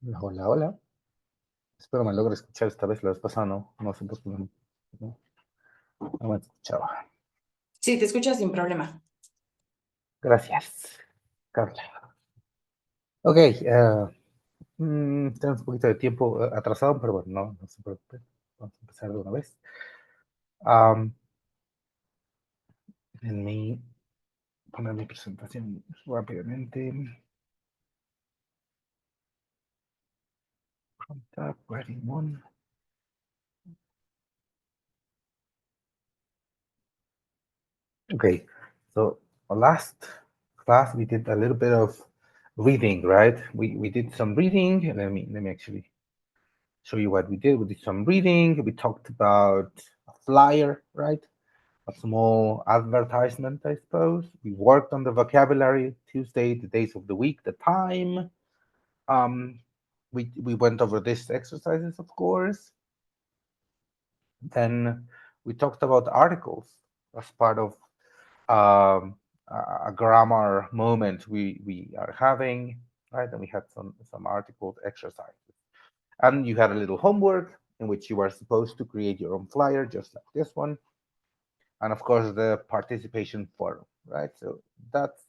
Hola, hola. Espero me logre escuchar esta vez. La vez pasada no sé por qué no me escuchaba. Sí, te escuchas sin problema. Gracias, Carla. Ok, tenemos un poquito de tiempo atrasado, pero bueno, no se preocupe. Vamos a empezar de una vez. Déjenme poner mi presentación rápidamente. Contact, writing one. Okay, so last class we did a little bit of reading, right? We did some reading. Let me actually show you what we did. We did some reading. We talked about a flyer, right? A small advertisement, I suppose. We worked on the vocabulary, Tuesday, the days of the week, the time. Um, we went over these exercises, of course. Then we talked about articles as part of a grammar moment we are having, right? And we had some article exercises. And you had a little homework in which you were supposed to create your own flyer, just like this one. And of course, the participation forum, right? So that's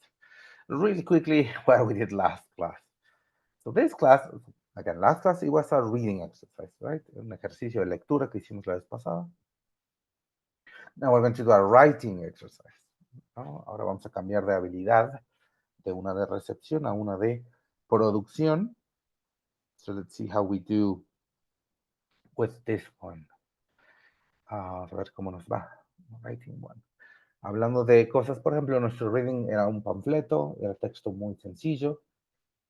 really quickly what we did last class. So this class, again, last class, it was a reading exercise, right? Un ejercicio de lectura que hicimos la vez pasada. Now we're going to do a writing exercise, ¿no? Ahora vamos a cambiar de habilidad de una de recepción a una de producción. So let's see how we do with this one. A ver cómo nos va. Writing one. Hablando de cosas, por ejemplo, nuestro reading era un panfleto, era texto muy sencillo.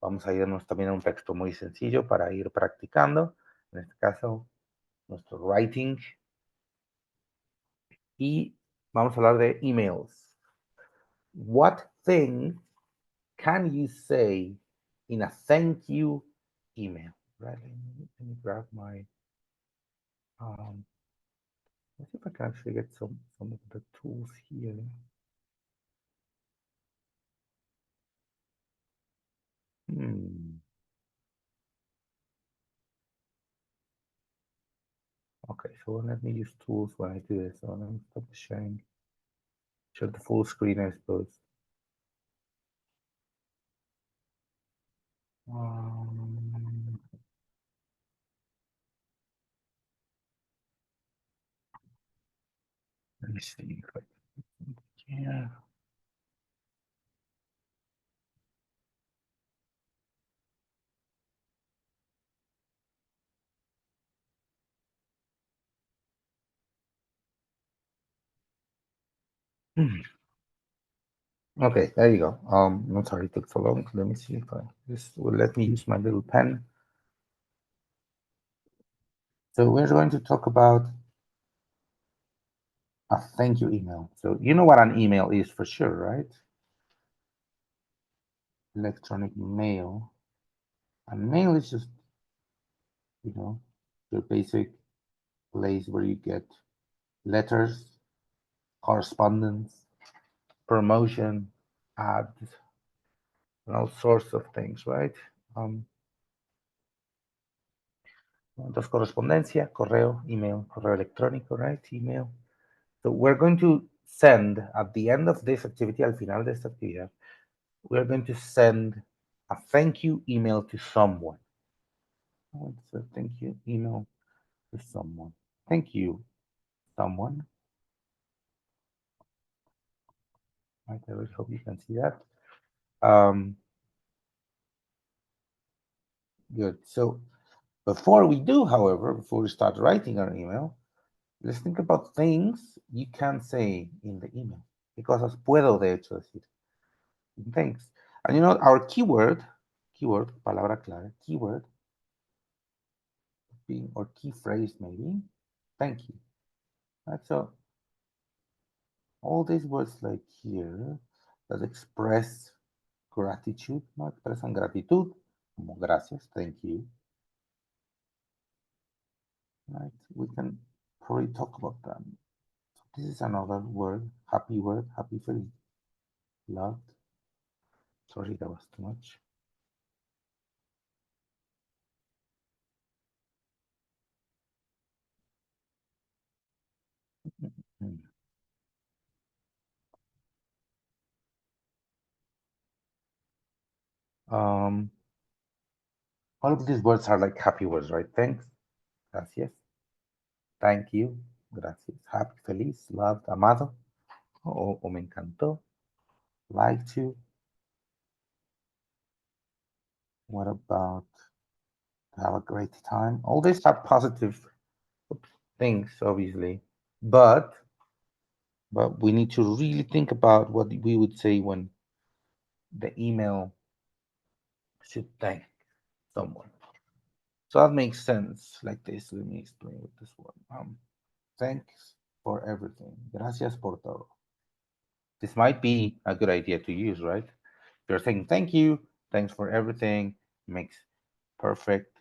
Vamos a irnos también a un texto muy sencillo para ir practicando. En este caso, nuestro writing. Y vamos a hablar de emails. What thing can you say in a thank you email? Right? Let me grab my let's see if I can actually get some of the tools here. Okay, so let me use tools when I do this. So let me stop sharing. Show the full screen, I suppose. Um, Let me see if I can. Okay, there you go. I'm sorry it took so long. Let me see if this will let me use my little pen. So we're going to talk about a thank you email. So you know what an email is for sure, right? Electronic mail. And mail is just, your basic place where you get letters, correspondence, promotion, ads, and all sorts of things, right? Entonces, correspondencia, correo, email, correo electrónico, right? Email. So we're going to send at the end of this activity, al final de esta actividad, we're going to send a thank you email to someone. It's a thank you email to someone. Thank you, someone. Right, I really hope you can see that. Good. So before we do, however, before we start writing our email, let's think about things you can say in the email. ¿Qué cosas puedo, de hecho, decir? Thanks. And our keyword, palabra clave, keyword, or key phrase maybe, thank you. Right? So all these words like here that express gratitude, ¿no? Expresan gratitud, como gracias, thank you. Right? We can probably talk about them. So this is another word, happy feliz. Loved. Sorry, that was too much. Hmm. Um, all of these words are like happy words, right? Thanks, gracias, thank you, gracias, happy, feliz, loved, amado, o me encantó, like to. What about have a great time? All these are positive things, obviously, but we need to really think about what we would say when the email should thank someone. So that makes sense like this. Let me explain with this one. Thanks for everything. Gracias por todo. This might be a good idea to use, right? If you're saying thank you, thanks for everything, makes perfect,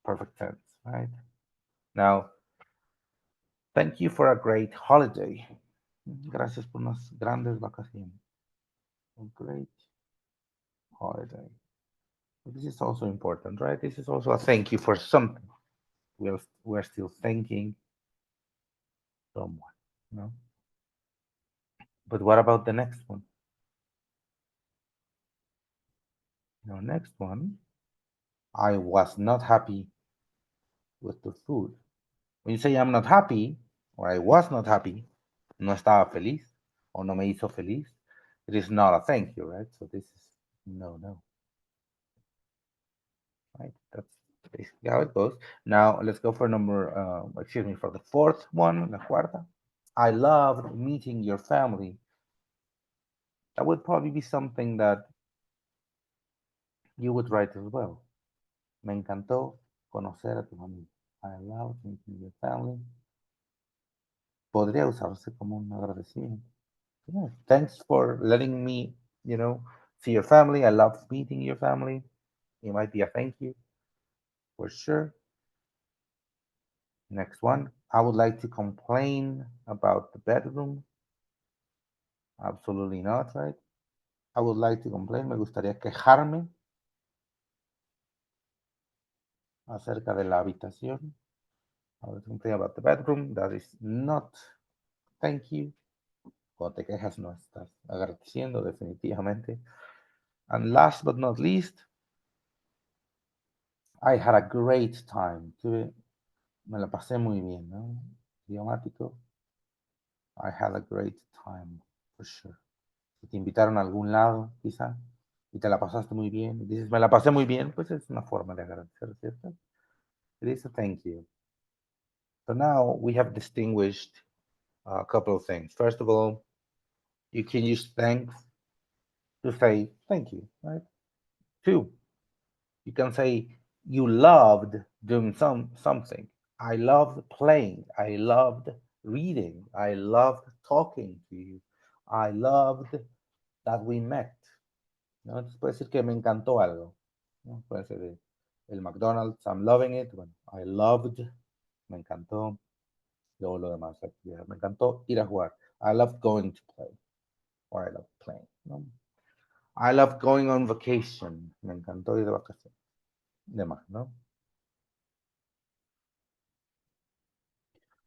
perfect sense, right? Now, thank you for a great holiday. Gracias por unas grandes vacaciones. A great holiday. This is also important, right? This is also a thank you for something. We're still thanking someone, you know? But what about the next one? Next one, I was not happy with the food. When you say I'm not happy, or I was not happy, no estaba feliz, or no me hizo feliz, it is not a thank you, right? So this is no, right? That's basically how it goes. Now let's go for for the fourth one, la cuarta. I loved meeting your family. That would probably be something that you would write as well. Me encantó conocer a tu familia. I loved meeting your family. Podría usarse como un agradecimiento. Yeah, thanks for letting me, see your family. I love meeting your family. It might be a thank you for sure. Next one. I would like to complain about the bedroom. Absolutely not, right? I would like to complain. Me gustaría quejarme acerca de la habitación. I would complain about the bedroom. That is not thank you. Cuando te quejas no estás agradeciendo definitivamente. And last but not least, I had a great time. Me la pasé muy bien, ¿no? Idiomático. I had a great time, for sure. Si te invitaron a algún lado, quizá, y te la pasaste muy bien, y dices, me la pasé muy bien, pues es una forma de agradecer, ¿cierto? It is a thank you. So now we have distinguished a couple of things. First of all, you can use thanks to say thank you, right? Two, you can say you loved doing something. I loved playing. I loved reading. I loved talking to you. I loved that we met. ¿No? Entonces puede decir que me encantó algo. ¿No? Puede ser el McDonald's, I'm loving it. Bueno, I loved, me encantó. Luego lo demás, me encantó ir a jugar. I love going to play. Or I love playing. ¿No? I love going on vacation. Me encantó ir de vacaciones. Demás, ¿no?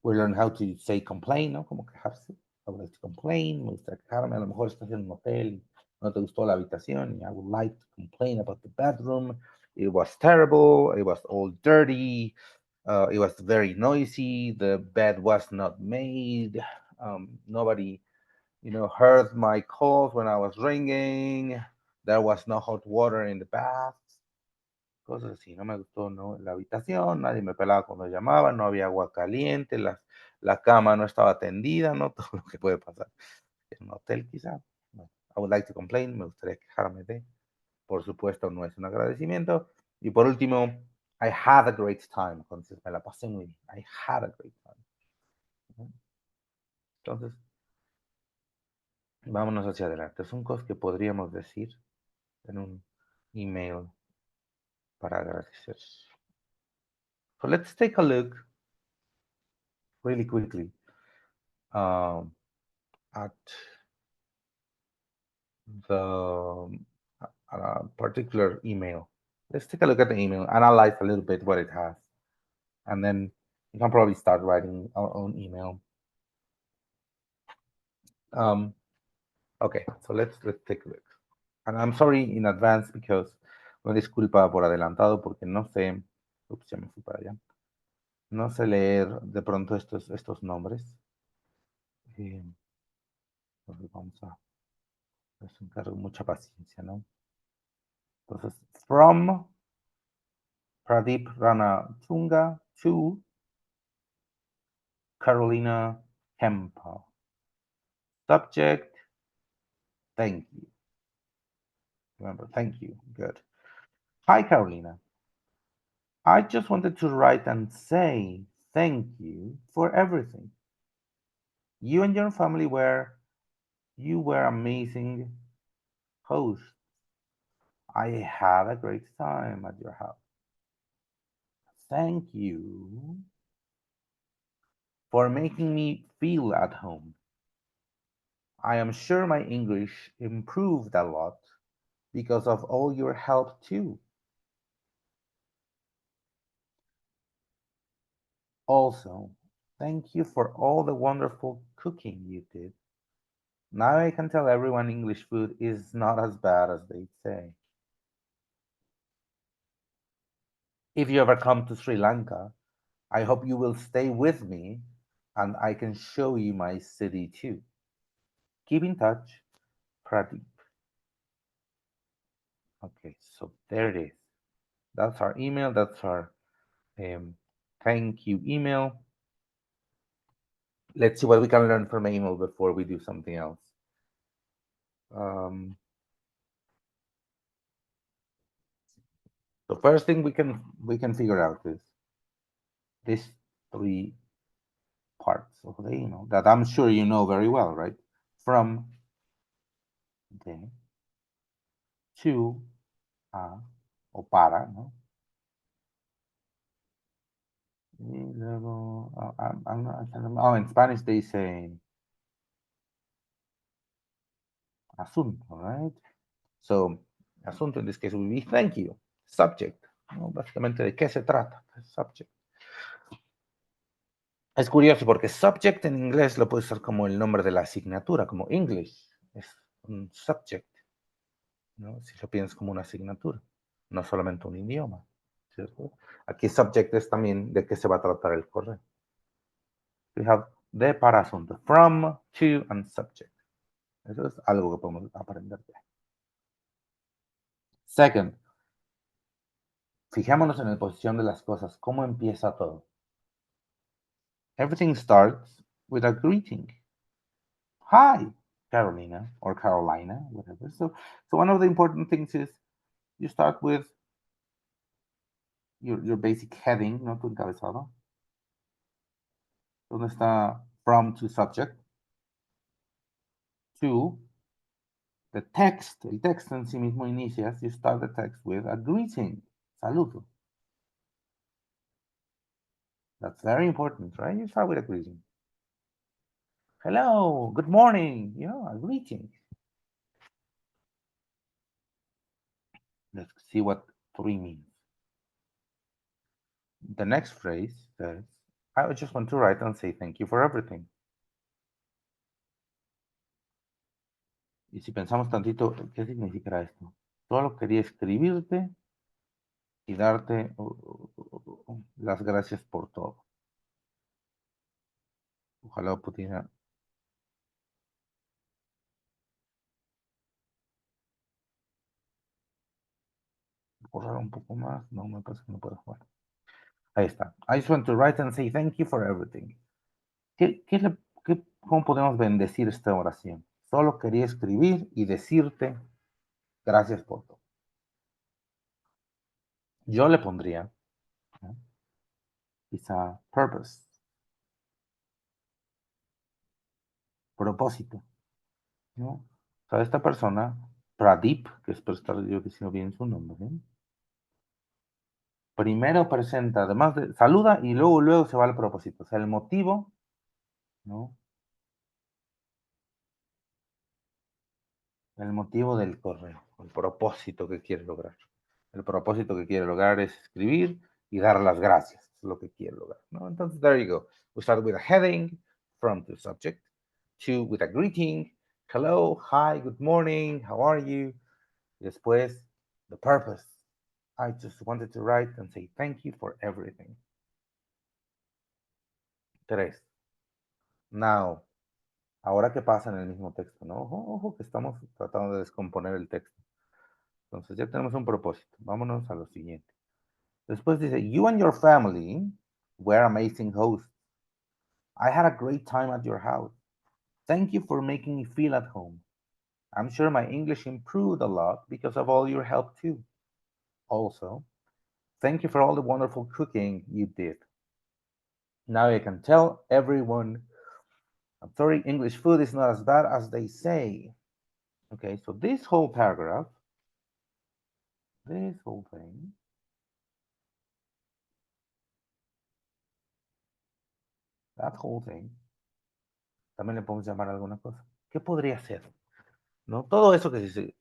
We learn how to say complain, ¿no? Como quejarse. I would like to complain, me gusta quejarme. A lo mejor estás en un hotel y no te gustó la habitación. Y I would like to complain about the bedroom. It was terrible. It was all dirty. It was very noisy. The bed was not made. Nobody, heard my calls when I was ringing. There was no hot water in the bath. Cosas así, no me gustó, ¿no? La habitación, nadie me pelaba cuando llamaba, no había agua caliente, la cama no estaba tendida, ¿no? Todo lo que puede pasar en un hotel quizá. No. I would like to complain, me gustaría quejarme de. Por supuesto, no es un agradecimiento. Y por último, I had a great time. Entonces, me la pasé muy bien. I had a great time. ¿No? Entonces, vámonos hacia adelante. Son cosas que podríamos decir en un email para agradecer. So let's take a look really quickly um, at the particular email. Let's take a look at the email, analyze a little bit what it has, and then you can probably start writing our own email Um, okay, so let's take a look. And I'm sorry in advance because una disculpa por adelantado porque no sé, ups, ya me fui para allá. No sé leer de pronto estos nombres. Eh, entonces vamos a les encargo mucha paciencia, ¿no? Entonces, from Pradeep Rana Tunga to Carolina Kempa. Subject, thank you. Remember, thank you. Good. Hi, Carolina. I just wanted to write and say thank you for everything. You and your family were amazing hosts. I had a great time at your house. Thank you for making me feel at home. I am sure my English improved a lot because of all your help too. Also, thank you for all the wonderful cooking you did. Now I can tell everyone English food is not as bad as they say. If you ever come to Sri Lanka, I hope you will stay with me and I can show you my city too. Keep in touch, Pradeep. Okay, so there it is. That's our email. That's our um, thank you email. Let's see what we can learn from email before we do something else. Um, the first thing we can figure out is these three parts of the email that I'm sure you know very well, right? From, de, to, a, o para, ¿no? Y luego, oh, in Spanish they say asunto, right? So, asunto in this case would be thank you. Subject, ¿no? Básicamente, ¿de qué se trata? Subject. Es curioso porque subject en inglés lo puede usar como el nombre de la asignatura, como English. Es un subject, ¿no? Si lo piensas como una asignatura, no solamente un idioma, ¿cierto? Aquí subject es también de qué se va a tratar el correo. We have de para asunto, from, to, and subject. Eso es algo que podemos aprender de. Second, fijémonos en la posición de las cosas. ¿Cómo empieza todo? Everything starts with a greeting. Hi, Carolina or Carolina, whatever. So one of the important things is you start with your basic heading, ¿no? Tu encabezado. ¿Dónde está from to subject? To the text. El texto en sí mismo inicias. You start the text with a greeting. Saludo. That's very important, right? You start with a greeting. Hello, good morning. A greeting. Let's see what three means. The next phrase says, I just want to write and say thank you for everything. Y si pensamos tantito, ¿qué significará esto? Solo quería escribirte y darte las gracias por todo. Ojalá pudiera borrar un poco más. No, me parece que no puedo jugar. Ahí está. I just want to write and say thank you for everything. ¿Cómo podemos bendecir esta oración? Solo quería escribir y decirte gracias por todo. Yo le pondría, ¿no? Quizá purpose, propósito, ¿no? O sea, esta persona, Pradeep, que espero estar yo diciendo bien su nombre, ¿eh? Primero presenta, además de, saluda y luego se va al propósito. O sea, el motivo, ¿no? El motivo del correo, el propósito que quiere lograr. El propósito que quiere lograr es escribir y dar las gracias. Es lo que quiere lograr, ¿no? Entonces, there you go. We start with a heading, from to subject, to with a greeting. Hello, hi, good morning, how are you? Después, the purpose. I just wanted to write and say thank you for everything. Tres. Now, ahora qué pasa en el mismo texto, ¿no? Ojo, ojo, que estamos tratando de descomponer el texto. Entonces ya tenemos un propósito. Vámonos a lo siguiente. Después dice, you and your family were amazing hosts. I had a great time at your house. Thank you for making me feel at home. I'm sure my English improved a lot because of all your help too. Also, thank you for all the wonderful cooking you did. Now I can tell everyone, I'm sorry, English food is not as bad as they say. Okay, so this whole paragraph, this whole thing, that whole thing, también le podemos llamar alguna cosa. ¿Qué podría ser? ¿No? Todo eso que dice,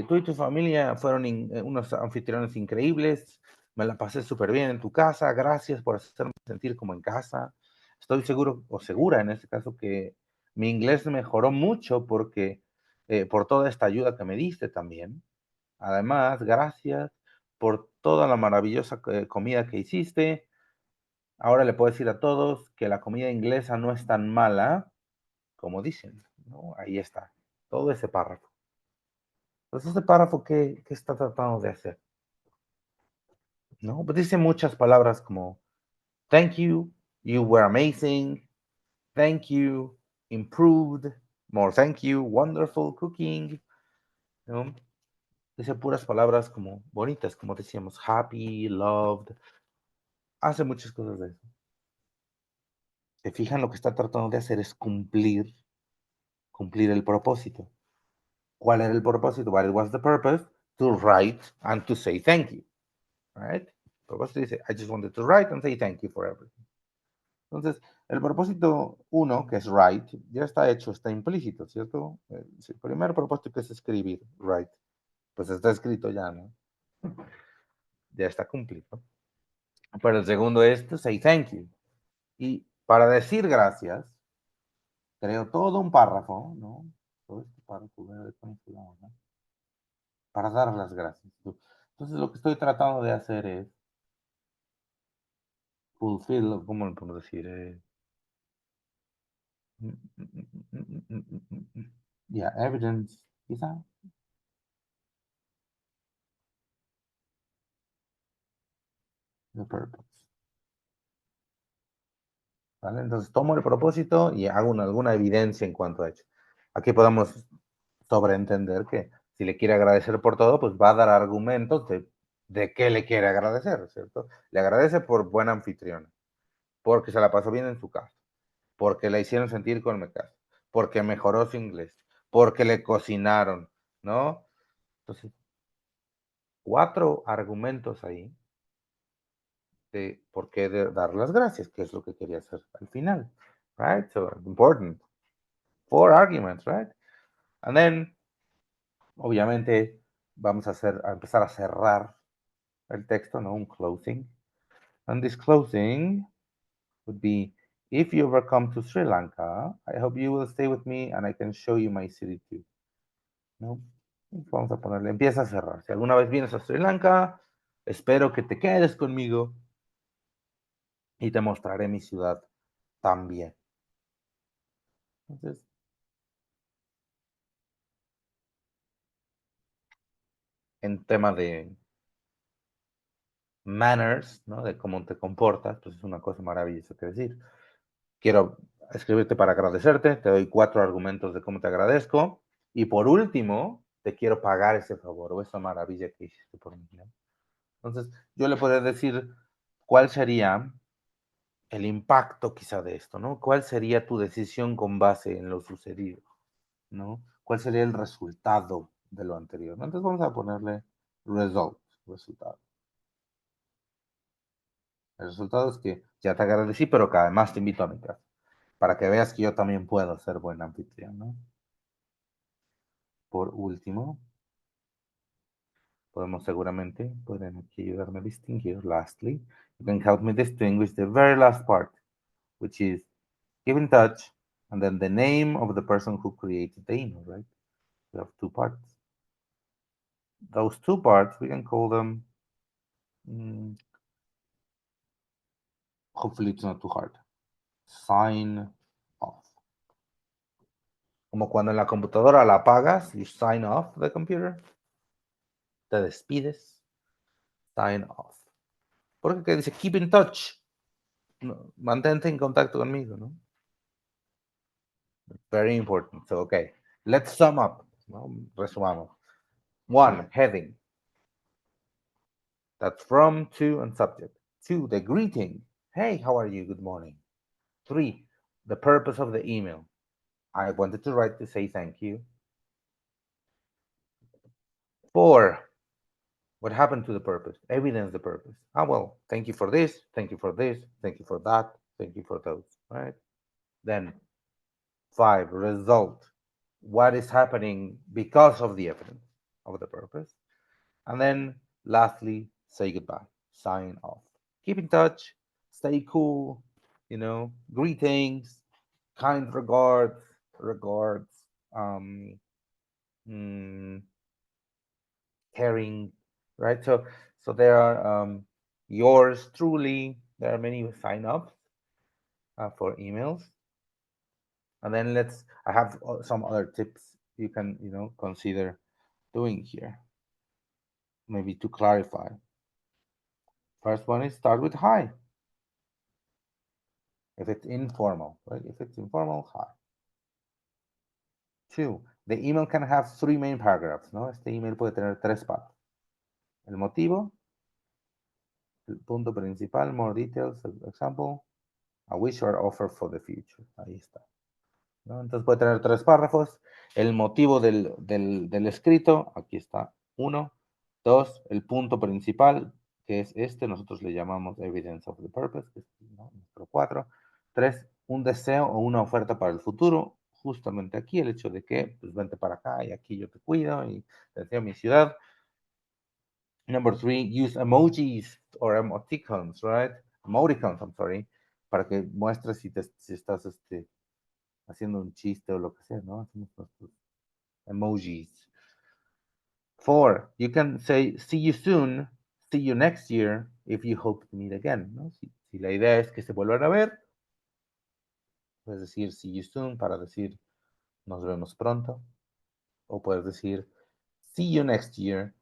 tú y tu familia fueron unos anfitriones increíbles, me la pasé súper bien en tu casa, gracias por hacerme sentir como en casa. Estoy seguro o segura en este caso que mi inglés mejoró mucho porque por toda esta ayuda que me diste también. Además, gracias por toda la maravillosa comida que hiciste. Ahora le puedo decir a todos que la comida inglesa no es tan mala como dicen, ¿no? Ahí está, todo ese párrafo. Entonces, ese párrafo, ¿qué está tratando de hacer? ¿No? Pues dice muchas palabras como thank you were amazing, thank you, improved, more thank you, wonderful cooking, ¿no? Dice puras palabras como bonitas, como decíamos, happy, loved, hace muchas cosas de eso. Se fijan, lo que está tratando de hacer es cumplir el propósito. ¿Cuál era el propósito? What was the purpose? To write and to say thank you, right? El propósito dice, I just wanted to write and say thank you for everything. Entonces, el propósito uno, que es write, ya está hecho, está implícito, ¿cierto? El primer propósito que es escribir, write, pues está escrito ya, ¿no? Ya está cumplido. Pero el segundo es to say thank you. Y para decir gracias, creo todo un párrafo, ¿no? Todo este párrafo, voy a ver cómo se llama, ¿no? Para dar las gracias. Entonces, lo que estoy tratando de hacer es fulfill, ¿cómo lo puedo decir? Yeah, evidence, quizá. The purpose. ¿Vale? Entonces tomo el propósito y hago alguna evidencia en cuanto a ello. Aquí podemos sobreentender que si le quiere agradecer por todo, pues va a dar argumentos de qué le quiere agradecer, ¿cierto? Le agradece por buena anfitriona, porque se la pasó bien en su casa, porque la hicieron sentir con mi casa, porque mejoró su inglés, porque le cocinaron, ¿no? Entonces, cuatro argumentos ahí de por qué dar las gracias, que es lo que quería hacer al final, right? So important. Four arguments, right? And then, obviamente, vamos a empezar a cerrar el texto, ¿no? Un closing. And this closing would be, if you ever come to Sri Lanka, I hope you will stay with me and I can show you my city too. ¿No? Vamos a ponerle, empieza a cerrar. Si alguna vez vienes a Sri Lanka, espero que te quedes conmigo y te mostraré mi ciudad también. Entonces, en tema de manners, ¿no? De cómo te comportas, pues es una cosa maravillosa que decir. Quiero escribirte para agradecerte, te doy cuatro argumentos de cómo te agradezco y por último, te quiero pagar ese favor o esa maravilla que hiciste por mí, ¿no? Entonces, yo le podría decir cuál sería el impacto quizá de esto, ¿no? ¿Cuál sería tu decisión con base en lo sucedido, ¿no? ¿Cuál sería el resultado de lo anterior? ¿No? Entonces vamos a ponerle result, resultado. El resultado es que ya te agradecí, pero que además te invito a mi casa, para que veas que yo también puedo ser buen anfitrión, ¿no? Por último, podemos seguramente, pueden aquí ayudarme a distinguir. Lastly, you can help me distinguish the very last part, which is keep in touch and then the name of the person who created the email, right? We have two parts. Those two parts, we can call them, mm, hopefully it's not too hard, sign off. Como cuando en la computadora la apagas, you sign off the computer, te despides, sign off. Porque que dice, keep in touch, no, mantente en contacto conmigo, ¿no? Very important. So, okay, let's sum up. ¿No? Resumamos. One, heading. That's from, to, and subject. Two, the greeting. Hey, how are you? Good morning. Three, the purpose of the email. I wanted to write to say thank you. Four, what happened to the purpose? Evidence the purpose. Ah, well, thank you for this, thank you for this, thank you for that, thank you for those, right? Then five, result. What is happening because of the evidence of the purpose? And then lastly, say goodbye, sign off. Keep in touch, stay cool, greetings, kind regards, um, mm, caring, right? So there are yours truly. There are many sign ups for emails, and then I have some other tips you can consider doing here, maybe to clarify. First one is start with hi. If it's informal, right? If it's informal, hi. Two, the email can have three main paragraphs, ¿no? Este email puede tener tres partes. El motivo, el punto principal, more details, example, a wish or offer for the future. Ahí está. ¿No? Entonces puede tener tres párrafos. El motivo del escrito, aquí está, uno. Dos, el punto principal, que es este, nosotros le llamamos evidence of the purpose, que es nuestro cuatro. Tres, un deseo o una oferta para el futuro, justamente aquí, el hecho de que, pues vente para acá y aquí yo te cuido y te deseo mi ciudad. Number three, use emojis or emoticons, right? Emoticons, I'm sorry, para que muestres si estás haciendo un chiste o lo que sea, ¿no? Hacemos nuestros emojis. Four, you can say, see you soon, see you next year, if you hope to meet again, ¿no? Si la idea es que se vuelvan a ver, puedes decir see you soon para decir nos vemos pronto, o puedes decir see you next year,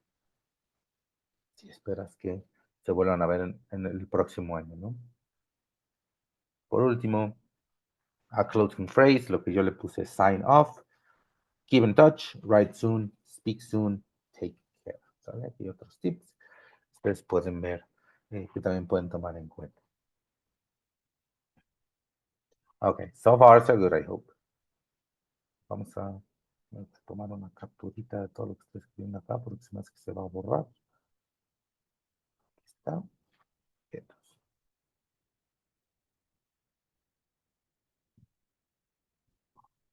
si esperas que se vuelvan a ver en el próximo año, ¿no? Por último, a closing phrase, lo que yo le puse sign off, keep in touch, write soon, speak soon, take care. ¿Sale? Aquí hay otros tips. Ustedes pueden ver que también pueden tomar en cuenta. Ok, so far so good, I hope. Vamos a tomar una capturita de todo lo que estoy escribiendo acá porque se me hace que se va a borrar. Aquí está.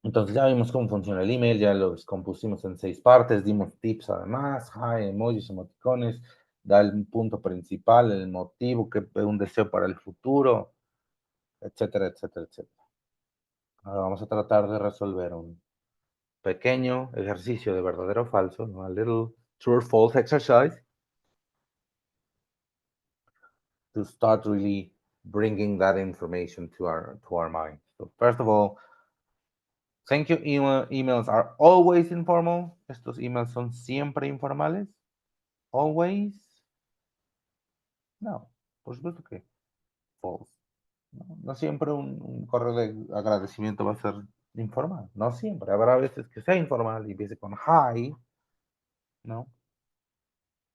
Entonces ya vimos cómo funciona el email, ya lo descompusimos en 6 partes, dimos tips además, hi, emojis, emoticones, da el punto principal, el motivo, que un deseo para el futuro, etcétera, etcétera, etcétera. Ahora vamos a tratar de resolver un pequeño ejercicio de verdadero o falso, ¿no? A little true or false exercise to start really bringing that information to our mind. So first of all, thank you emails are always informal. Estos emails son siempre informales. Always. No, por supuesto que false. No siempre un correo de agradecimiento va a ser informal. No siempre. Habrá veces que sea informal y empiece con hi, ¿no?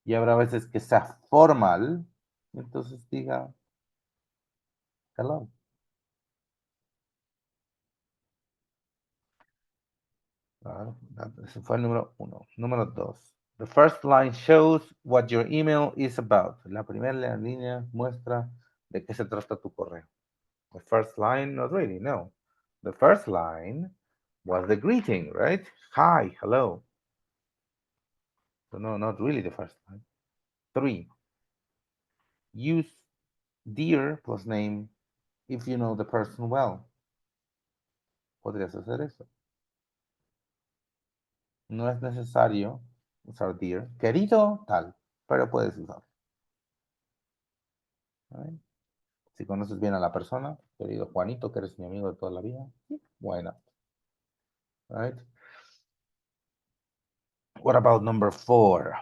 Y habrá veces que sea formal y entonces diga hello. Ese fue el número uno. Número dos. The first line shows what your email is about. La primera línea muestra de qué se trata tu correo. The first line, not really, no. The first line was the greeting, right? Hi, hello. So no, not really the first line. Three, use dear plus name if you know the person well. podrías hacer eso. No es necesario usar dear. Querido, tal, pero puedes usarlo. ¿Vale? Si conoces bien a la persona, querido Juanito, que eres mi amigo de toda la vida, why not? Right? What about number 4?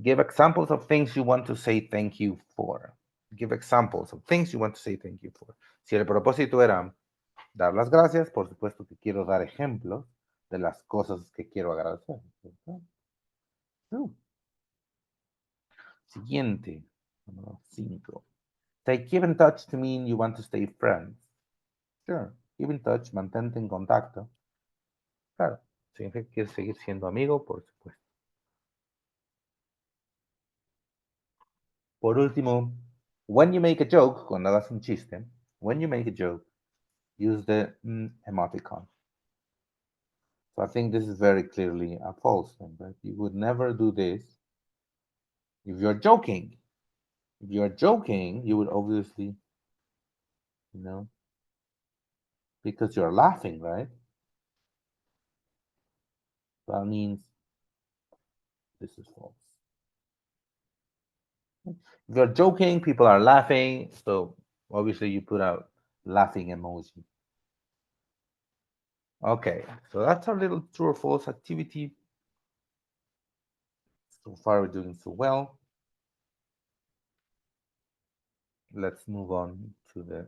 Give examples of things you want to say thank you for. Give examples of things you want to say thank you for. Si el propósito era dar las gracias, por supuesto que quiero dar ejemplos de las cosas que quiero agradecer. Siguiente, número 5. Say keep in touch to mean you want to stay friends. Sure, keep in touch, mantente en contacto. Claro, significa que quieres seguir siendo amigo, por supuesto. Por último, when you make a joke, cuando hagas un chiste, when you make a joke, use the emoticon. So I think this is very clearly a false thing, right? You would never do this if you're joking. If you're joking, you would obviously, you know, because you're laughing, right? That means this is false. If you're joking, people are laughing, so obviously you put out laughing emoji. Okay, so that's our little true or false activity. So far, we're doing so well. Let's move on to the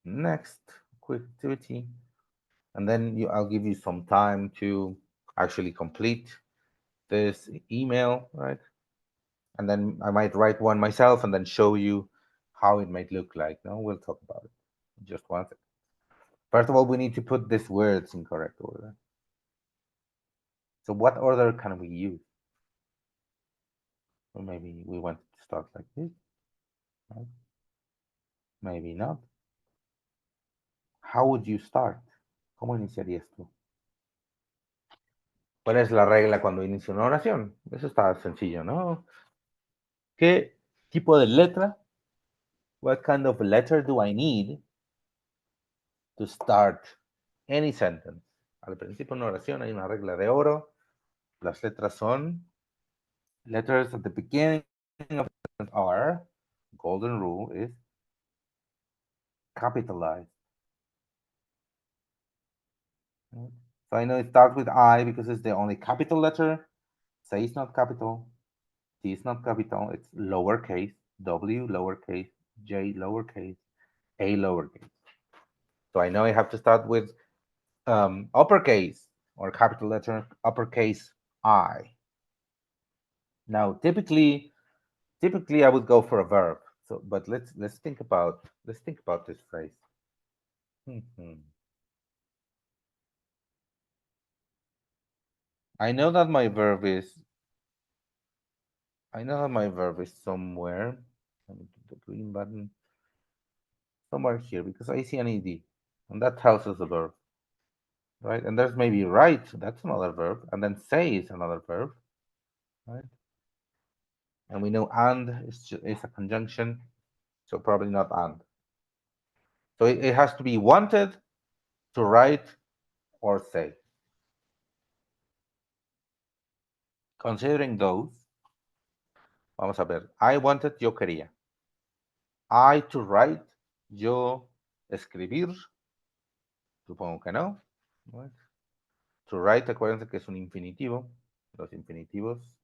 next quick activity. And then I'll give you some time to actually complete this email, right? And then I might write one myself and then show you how it might look like. No, we'll talk about it. Just one second. First of all, we need to put these words in correct order. So what order can we use? Or maybe we want to start like this, right? Maybe not. How would you start? ¿Cómo iniciarías tú? ¿Cuál es la regla cuando inicio una oración? Eso está sencillo, ¿no? ¿Qué tipo de letra? What kind of letter do I need to start any sentence? Al principio de una oración hay una regla de oro. Las letras son letters at the beginning of the sentence are, golden rule is capitalized. So I know it starts with I because it's the only capital letter. Say is not capital. T is not capital. It's lowercase. W lowercase. J lowercase. A lowercase. So I know I have to start with uppercase or capital letter uppercase I. Now, typically I would go for a verb. So, but let's think about this phrase. I know that my verb is somewhere. Let me do the green button somewhere here because I see an ed, and that tells us the verb, right? And there's maybe write. That's another verb, and then say is another verb, right? And we know and is a conjunction, so probably not and. So it has to be wanted, to write, or say. Considering those, vamos a ver. I wanted, yo quería. I to write, yo escribir. Supongo que no. Right? To write, acuérdense que es un infinitivo. Los infinitivos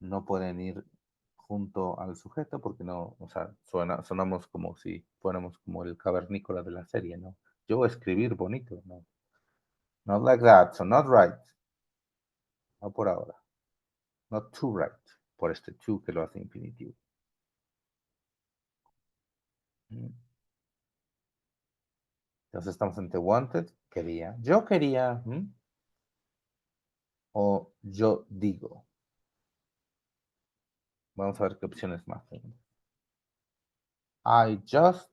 no pueden ir junto al sujeto porque no, o sea, sonamos como si fuéramos como el cavernícola de la serie, ¿no? Yo escribir bonito, no. Not like that, so not right. No por ahora. Not to write, por este to que lo hace infinitivo. Entonces estamos entre wanted, quería, yo quería, o yo digo. Vamos a ver qué opciones más tengo. I just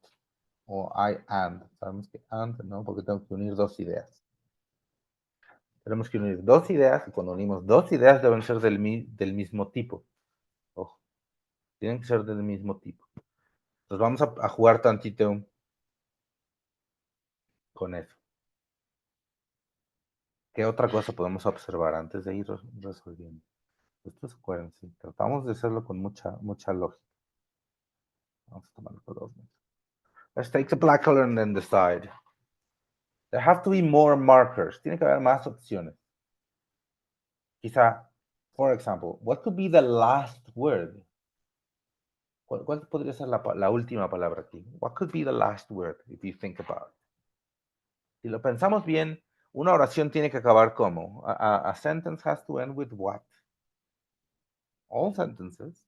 o I and. Sabemos que and no, porque tengo que unir dos ideas. Tenemos que unir dos ideas y cuando unimos dos ideas deben ser del mismo tipo. Ojo, tienen que ser del mismo tipo. Entonces vamos a jugar tantito con eso. ¿Qué otra cosa podemos observar antes de ir resolviendo? Esto es acuérdense, tratamos de hacerlo con mucha lógica. Vamos a tomarlo por 2 minutos. Let's take the black color and then decide. There have to be more markers. Tiene que haber más opciones. Quizá, for example, what could be the last word? ¿Cuál podría ser la última palabra aquí? What could be the last word if you think about it? Si lo pensamos bien, una oración tiene que acabar como? A sentence has to end with what? All sentences,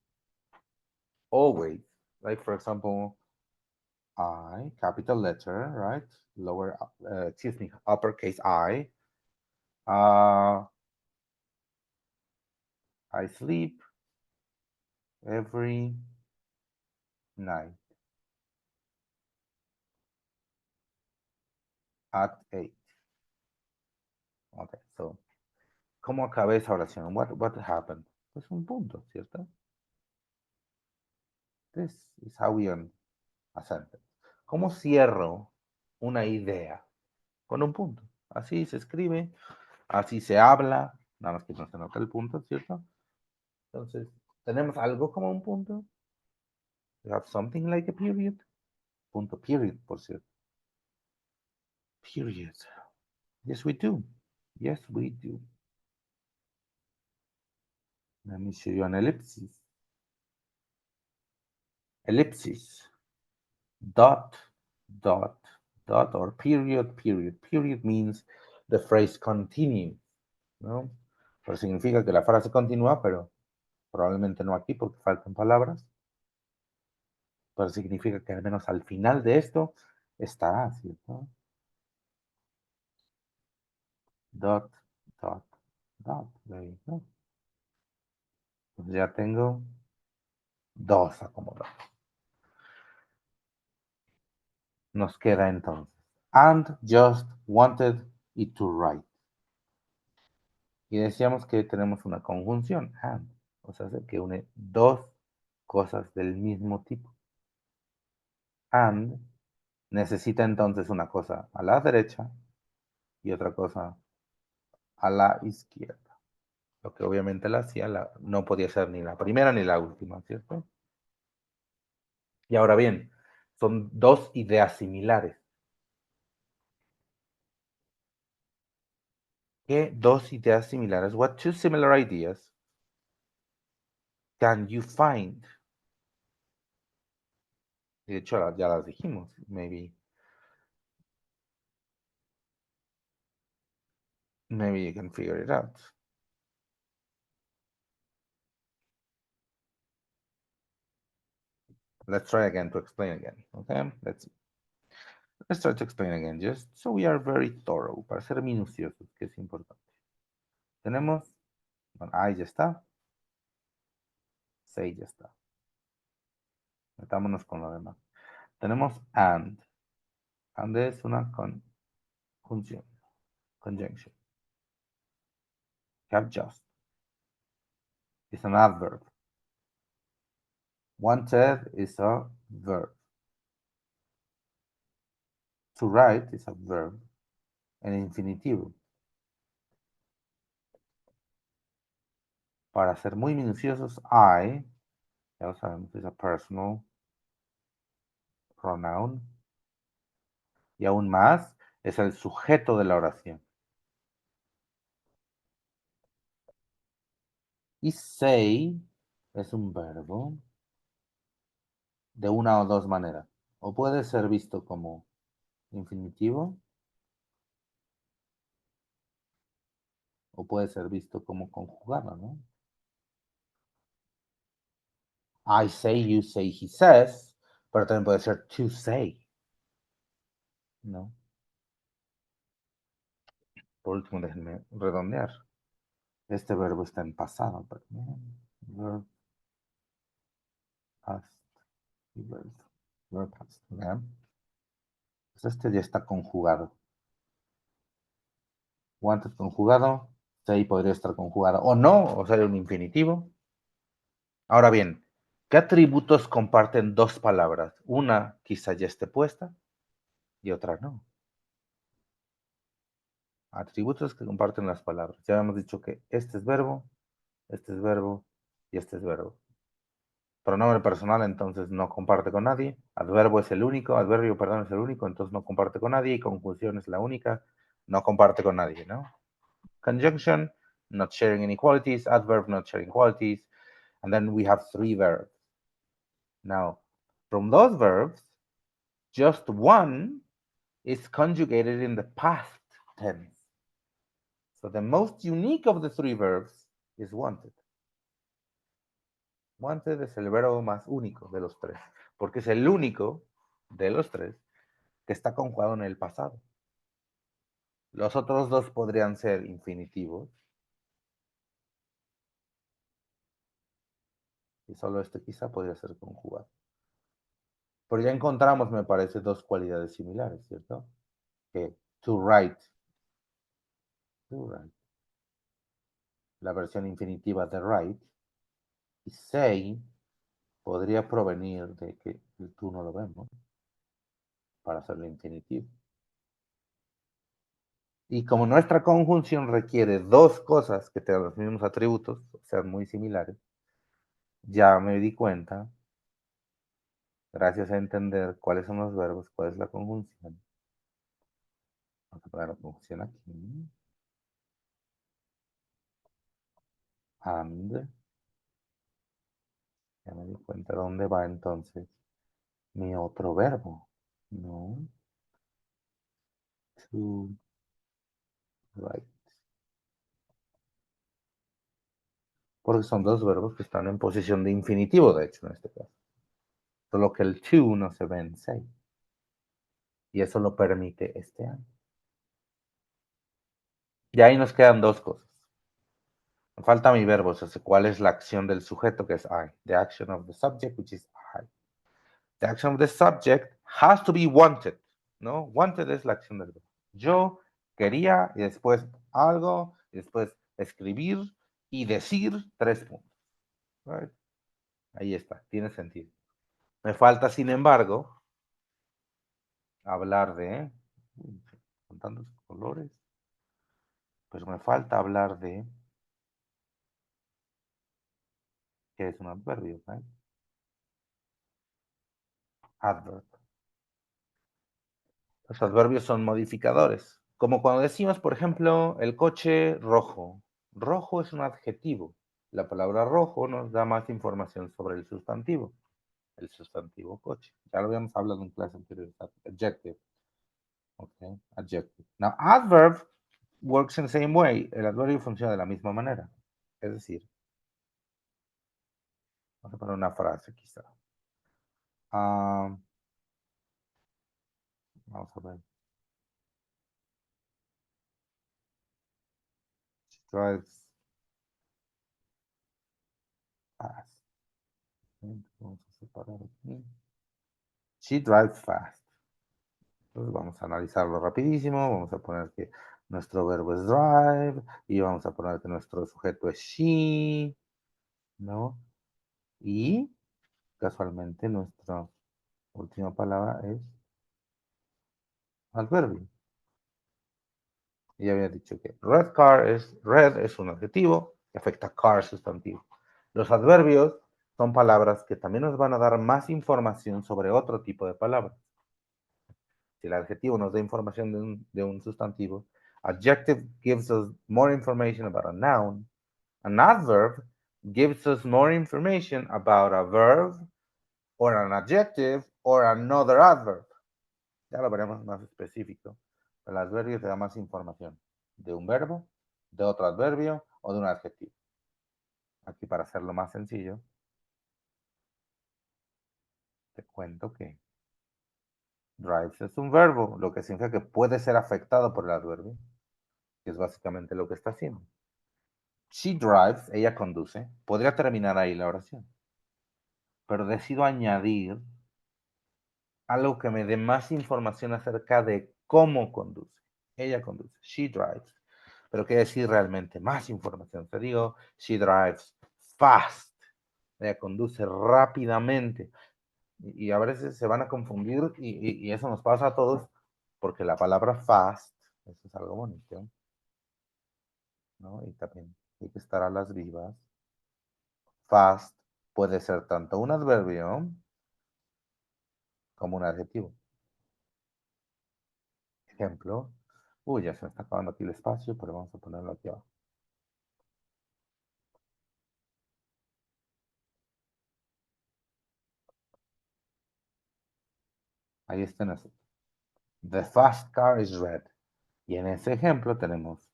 always. Like, for example, I, capital letter, right? Lower, excuse me, uppercase I. I sleep every night at 8. Okay, so, ¿cómo acabé esa oración? What happened? Pues un punto, ¿cierto? This is how we end a sentence. ¿Cómo cierro una idea? Con un punto. Así se escribe, así se habla, nada más que no se nota el punto, ¿cierto? Entonces, tenemos algo como un punto. We have something like a period. Punto, period, por cierto. Period. Yes, we do. Yes, we do. Let me show you an ellipsis. Ellipsis. Dot, dot, dot, or period, period. Period means the phrase continues, ¿no? Pero significa que la frase continúa, pero probablemente no aquí porque faltan palabras. Pero significa que al menos al final de esto está, ¿cierto? Dot, dot, dot. There you go. Pues ya tengo 2 acomodados. Nos queda entonces and just wanted it to write. Y decíamos que tenemos una conjunción, and, o sea, que une dos cosas del mismo tipo. And necesita entonces una cosa a la derecha y otra cosa a la izquierda. Lo que obviamente la hacía, no podía ser ni la primera ni la última, ¿cierto? Y ahora bien, son dos ideas similares. ¿Qué dos ideas similares? What two similar ideas can you find? De hecho, ya las dijimos. Maybe you can figure it out. Let's try again to explain again. Okay, let's try to explain again, just so we are very thorough, para ser minuciosos, que es importante. Tenemos, bueno, ahí ya está. Sí, ya está. Metámonos con lo demás. Tenemos and. And es una conjunción. Conjunction. Have just. It's an adverb. Wanted is a verb. To write is a verb. En infinitivo. Para ser muy minuciosos, I, ya lo sabemos, es a personal pronoun. Y aún más, es el sujeto de la oración. Y say es un verbo de una o dos maneras. O puede ser visto como infinitivo, o puede ser visto como conjugado, ¿no? I say, you say, he says, pero también puede ser to say, ¿no? Por último, déjenme redondear. Este verbo está en pasado. Verb past y verb past. ¿Vean? Pues este ya está conjugado. Wanted conjugado, say podría estar conjugado o no, o ser un infinitivo. Ahora bien, ¿Qué atributos comparten dos palabras? Una quizá ya esté puesta y otra no. Atributos que comparten las palabras. Ya hemos dicho que este es verbo y este es verbo. Pronombre personal entonces no comparte con nadie. Adverbio, perdón, es el único, entonces no comparte con nadie. Y conjunción es la única, no comparte con nadie, ¿no? Conjunction, not sharing any qualities. Adverb, not sharing qualities. And then we have three verbs. Now, from those verbs, just one is conjugated in the past tense. So the most unique of the three verbs is wanted. Wanted es el verbo más único de los tres, porque es el único de los tres que está conjugado en el pasado. Los otros dos podrían ser infinitivos. Y solo este quizá podría ser conjugado. Pero ya encontramos, me parece, dos cualidades similares, ¿cierto? Que to write, la versión infinitiva de write, y say podría provenir de que el tú no lo vemos para hacerlo infinitivo. Y como nuestra conjunción requiere dos cosas que tengan los mismos atributos, o sea, muy similares, ya me di cuenta, gracias a entender cuáles son los verbos, cuál es la conjunción. Vamos a poner la conjunción aquí. And. Ya me di cuenta dónde va entonces mi otro verbo. No. To write. Porque son dos verbos que están en posición de infinitivo, de hecho, en este caso. Solo que el to no se ve en say. Y eso lo permite este año. Y ahí nos quedan dos cosas. Me falta mi verbo, o sea, cuál es la acción del sujeto, que es I. The action of the subject, which is I. The action of the subject has to be wanted, ¿no? Wanted es la acción del verbo. Yo quería, y después algo, y después escribir y decir 3 puntos. Right? Ahí está, tiene sentido. Me falta, sin embargo, hablar de, con tantos colores, pero me falta hablar de, ¿qué es un adverbio? Right? Adverb. Los adverbios son modificadores. Como cuando decimos, por ejemplo, el coche rojo. Rojo es un adjetivo. La palabra rojo nos da más información sobre el sustantivo coche. Ya lo habíamos hablado en clase anterior. Adjective. Okay, adjective. Now, adverb works in the same way. El adverbio funciona de la misma manera. Es decir, vamos a poner una frase quizá. Vamos a ver. She drives fast. Vamos a separar aquí. She drives fast. Entonces vamos a analizarlo rapidísimo. Vamos a poner que nuestro verbo es drive y vamos a poner que nuestro sujeto es she, ¿no? Y casualmente nuestra última palabra es adverbio. Y ya había dicho que red es un adjetivo que afecta car sustantivo. Los adverbios son palabras que también nos van a dar más información sobre otro tipo de palabras. Si el adjetivo nos da información de un sustantivo, adjective gives us more information about a noun. An adverb gives us more information about a verb or an adjective or another adverb. Ya lo veremos más específico. El adverbio te da más información de un verbo, de otro adverbio o de un adjetivo. Aquí para hacerlo más sencillo, te cuento que drives es un verbo, lo que significa que puede ser afectado por el adverbio, que es básicamente lo que está haciendo. She drives, ella conduce. Podría terminar ahí la oración. Pero decido añadir algo que me dé más información acerca de cómo conduce. Ella conduce. She drives. Pero quiere decir realmente más información. Te digo, she drives fast. ella conduce rápidamente. Y a veces se van a confundir y eso nos pasa a todos porque la palabra fast, eso es algo bonito, ¿no? Y también hay que estar a las vivas. Fast puede ser tanto un adverbio como un adjetivo. Ejemplo, uy, ya se me está acabando aquí el espacio, pero vamos a ponerlo aquí abajo. Ahí está en eso. The fast car is red. Y en ese ejemplo tenemos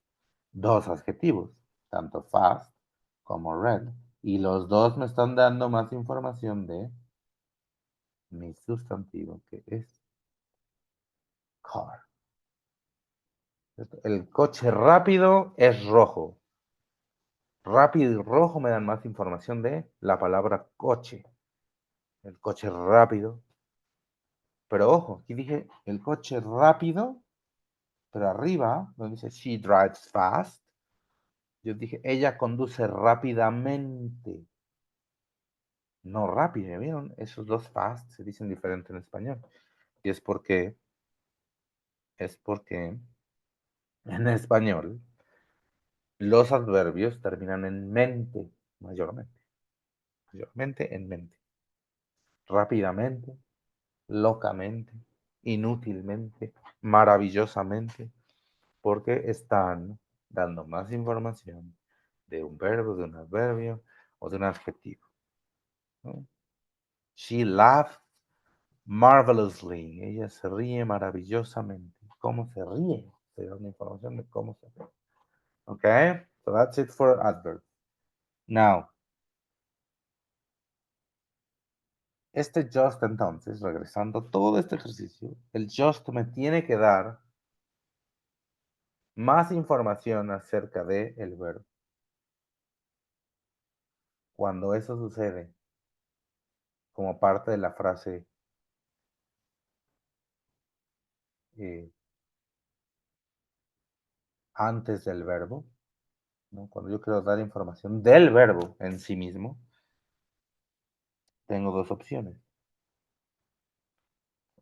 dos adjetivos, tanto fast como red. Y los dos me están dando más información de mi sustantivo, que es car. El coche rápido es rojo. Rápido y rojo me dan más información de la palabra coche. El coche rápido. Pero ojo, aquí dije el coche rápido, pero arriba, donde dice she drives fast, yo dije ella conduce rápidamente. No rápido, ¿vieron? Esos dos fast se dicen diferente en español. Y es porque en español los adverbios terminan en mente, mayormente. Mayormente en mente. Rápidamente, locamente, inútilmente, maravillosamente, porque están dando más información de un verbo, de un adverbio o de un adjetivo, ¿no? She laughed marvelously. Ella se ríe maravillosamente. ¿Cómo se ríe? Te da una información de cómo se ríe. Okay, so that's it for adverb. Now, este just entonces, regresando todo este ejercicio, el just me tiene que dar más información acerca de el verbo. Cuando eso sucede como parte de la frase eh, antes del verbo, ¿no? Cuando yo quiero dar información del verbo en sí mismo, tengo dos opciones.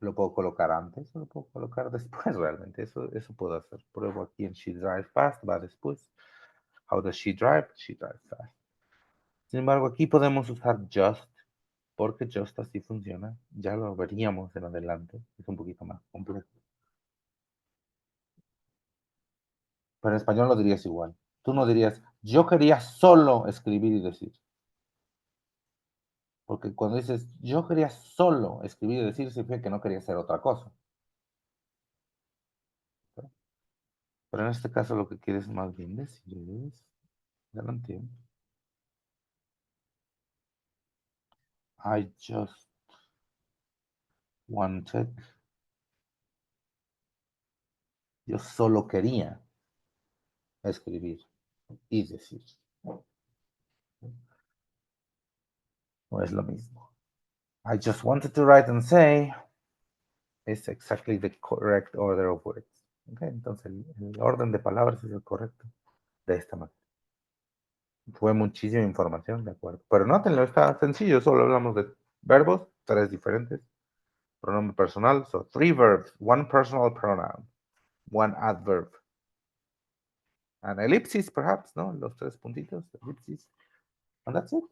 Lo puedo colocar antes o lo puedo colocar después realmente. Eso puedo hacer. Pruebo aquí en She Drives Fast, va después. How does she drive? She drives fast. Sin embargo, aquí podemos usar just, porque just así funciona. Ya lo veríamos en adelante. Es un poquito más complejo. Pero en español lo dirías igual. Tú no dirías, yo quería solo escribir y decir. Porque cuando dices, yo quería solo escribir y decir, significa que no quería hacer otra cosa. ¿Ok? Pero en este caso lo que quieres más bien decir es, ya lo entiendo. I just wanted, yo solo quería escribir y decir. No es lo mismo. I just wanted to write and say is exactly the correct order of words. Okay, entonces el orden de palabras es el correcto de esta manera. Fue muchísima información, de acuerdo. Pero nótenlo, está sencillo, solo hablamos de verbos, tres diferentes. Pronombre personal, so three verbs, one personal pronoun, one adverb. An ellipsis, perhaps, ¿no? Los tres puntitos, ellipsis. And that's it.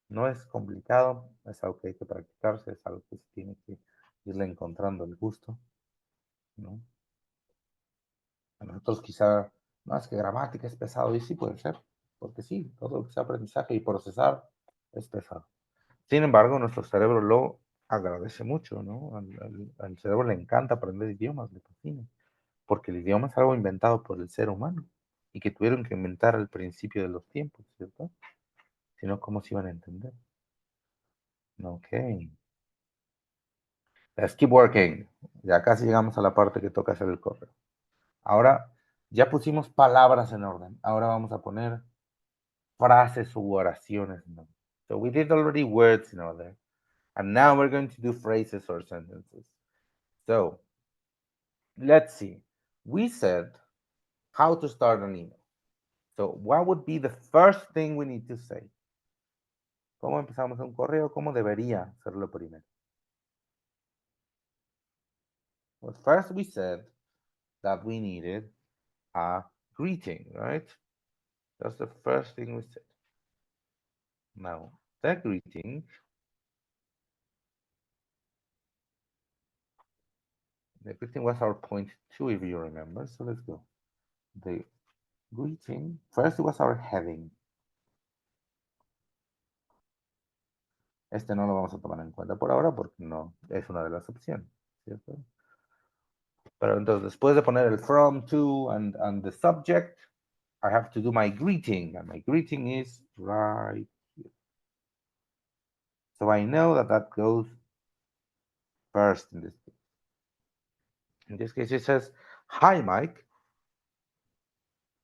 No es complicado, es algo que hay que practicarse, es algo que se tiene que irle encontrando el gusto, ¿no? A nosotros quizá, no, es que gramática es pesado, y sí puede ser, porque sí, todo lo que sea aprendizaje y procesar es pesado. Sin embargo, nuestro cerebro lo agradece mucho, ¿no? Al cerebro le encanta aprender idiomas, le fascina, porque el idioma es algo inventado por el ser humano y que tuvieron que inventar al principio de los tiempos, ¿cierto? Si no, ¿cómo se iban a entender? Ok. Let's keep working. Ya casi llegamos a la parte que toca hacer el correo. Ahora ya pusimos palabras en orden. Ahora vamos a poner frases u oraciones en orden. So we did already words in order. And now we're going to do phrases or sentences. So let's see. We said how to start an email. So what would be the first thing we need to say? ¿Cómo empezamos un correo? ¿Cómo debería ser lo primero? Well, first we said that we needed a greeting, right? That's the first thing we said. Now, the greeting, was our point two, if you remember. So let's go. The greeting, first it was our heading. Este no lo vamos a tomar en cuenta por ahora porque no es una de las opciones, ¿cierto? Pero entonces, después de poner el from, to, and the subject, I have to do my greeting, and my greeting is right here. So I know that that goes first in this case. In this case, it says, "Hi, Mike."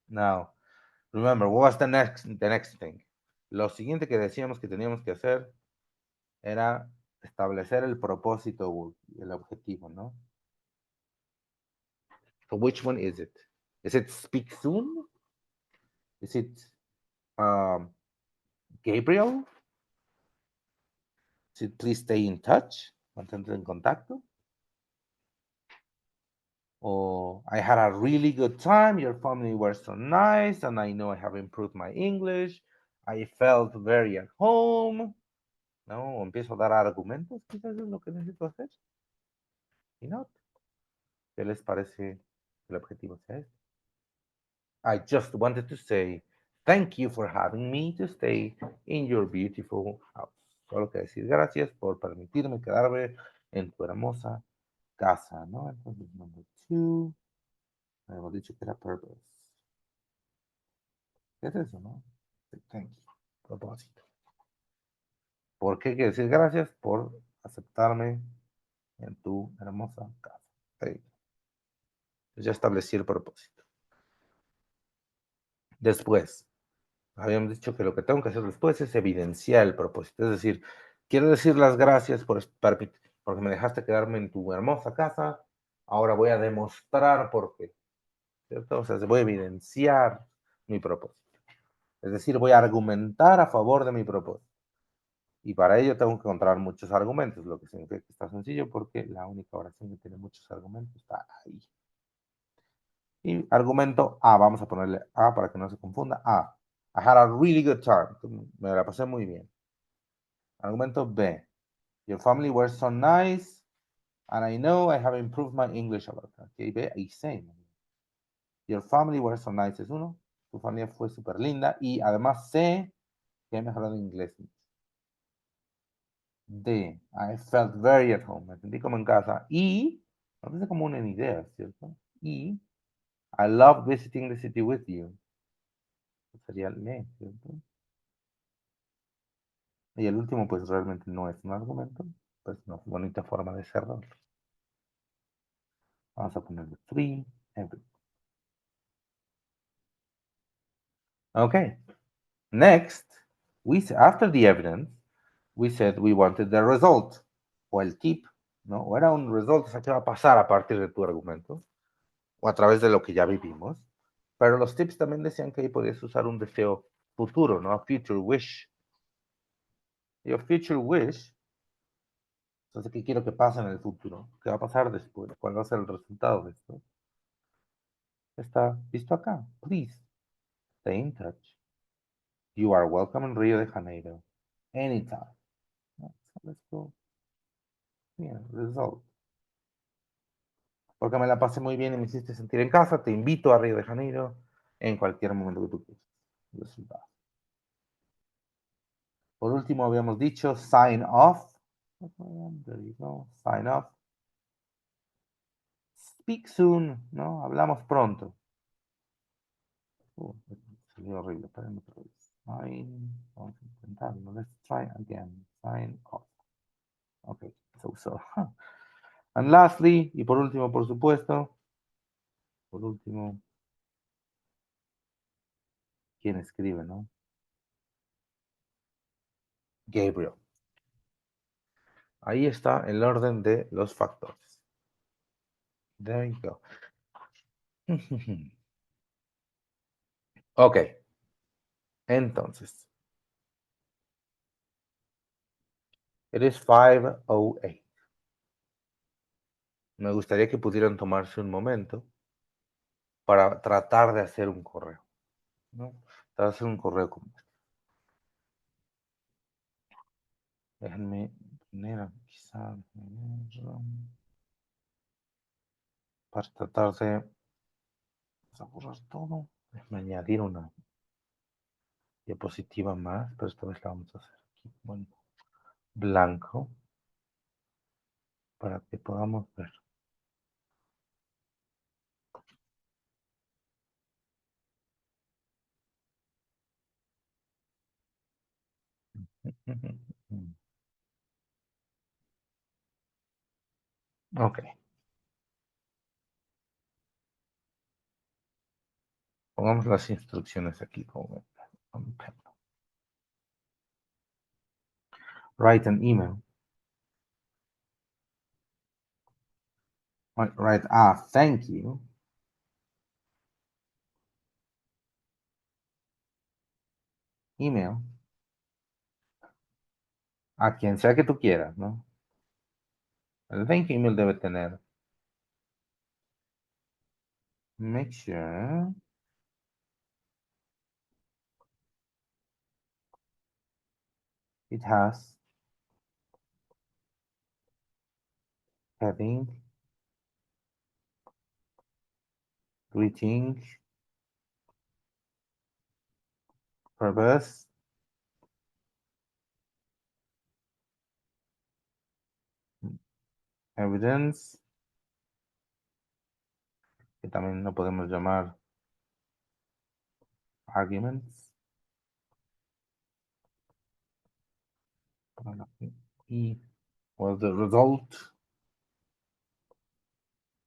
Now, remember, what was the next thing? Lo siguiente que decíamos que teníamos que hacer era establecer el propósito, el objetivo, ¿no? So which one is it? Is it speak soon? Is it um, Gabriel? Is it please stay in touch? Mantente en contacto. Or I had a really good time. Your family were so nice, and I know I have improved my English. I felt very at home. No, empiezo a dar argumentos. Quizás es lo que necesito hacer. Y no, ¿qué les parece que el objetivo sea este? I just wanted to say thank you for having me to stay in your beautiful house. Solo que decir gracias por permitirme quedarme en tu hermosa casa, ¿no? Entonces, number two, habíamos dicho que era purpose. ¿Qué es eso, no? Thank you, propósito. ¿Por qué quiere decir gracias? Por aceptarme en tu hermosa casa. Okay. Ya establecí el propósito. Después, habíamos dicho que lo que tengo que hacer después es evidenciar el propósito. Es decir, quiero decir las gracias porque me dejaste quedarme en tu hermosa casa. Ahora voy a demostrar por qué. ¿Cierto? O sea, voy a evidenciar mi propósito. Es decir, voy a argumentar a favor de mi propósito. Y para ello tengo que encontrar muchos argumentos, lo que significa que está sencillo porque la única oración que tiene muchos argumentos está ahí. Y argumento A, vamos a ponerle A para que no se confunda. A, I had a really good time. Me la pasé muy bien. Argumento B, your family were so nice, and I know I have improved my English a lot. Okay, B y C. Your family were so nice es uno. Tu familia fue súper linda. Y además C, que he mejorado en inglés. D, I felt very at home. Me sentí como en casa. Y, no es como una idea, ¿cierto? Y, I love visiting the city with you. Sería el me, ¿cierto? Y el último, pues realmente no es un argumento, pues no, bonita forma de cerrarlo. Vamos a ponerle free, every. Okay. Next, after the evidence, we said we wanted the result, o el tip, ¿no? O era un result, o sea, ¿qué va a pasar a partir de tu argumento? O a través de lo que ya vivimos. Pero los tips también decían que ahí podías usar un deseo futuro, ¿no? A future wish. Y a future wish, entonces, ¿qué quiero que pase en el futuro? ¿Qué va a pasar después? ¿Cuál va a ser el resultado de esto? Está visto acá. Please, stay in touch. You are welcome in Rio de Janeiro. Anytime. So let's go. Yeah, result. Porque me la pasé muy bien y me hiciste sentir en casa, te invito a Río de Janeiro en cualquier momento que tú quieras. Resultado. Por último, habíamos dicho sign off. There you go. Sign off. Speak soon, ¿no? Hablamos pronto. Salió horrible. Espérenme otra vez. Sign. Vamos a intentarlo. Let's try again. Sign off. Okay, so. And lastly, y por último, por supuesto, por último, ¿quién escribe, no? Gabriel. Ahí está el orden de los factores. There you go. Ok. Entonces, It is 5:08. Me gustaría que pudieran tomarse un momento para tratar de hacer un correo, ¿no? Tratar de hacer un correo como este. Déjenme poner quizá para tratar de borrar todo. Déjenme añadir una diapositiva más, pero esta vez la vamos a hacer aquí, bueno, blanco, para que podamos ver. Ok, pongamos las instrucciones aquí como write an email. Write thank you. Email. A quien sea que tú quieras, ¿no? El thank you email debe tener. Make sure it has heading, greeting, purpose, evidence, que también lo podemos llamar arguments. Y what's the result,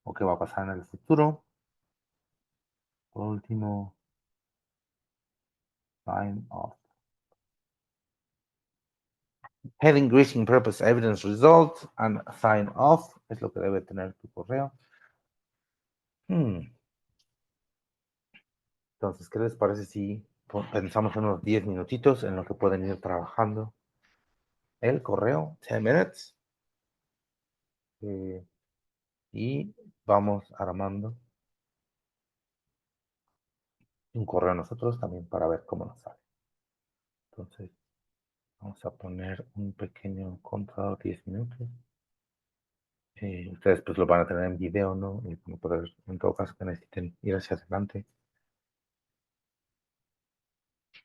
o qué va a pasar en el futuro. Por último, sign off. Heading, greeting, purpose, evidence, result, and sign off es lo que debe tener tu correo. Entonces, ¿qué les parece si pensamos en unos 10 minutitos en lo que pueden ir trabajando el correo? 10 minutes. Y vamos armando un correo nosotros también para ver cómo nos sale. Entonces, vamos a poner un pequeño contador 10 minutos. Ustedes pues lo van a tener en video, ¿no? Y van a poder, en todo caso que necesiten ir hacia adelante,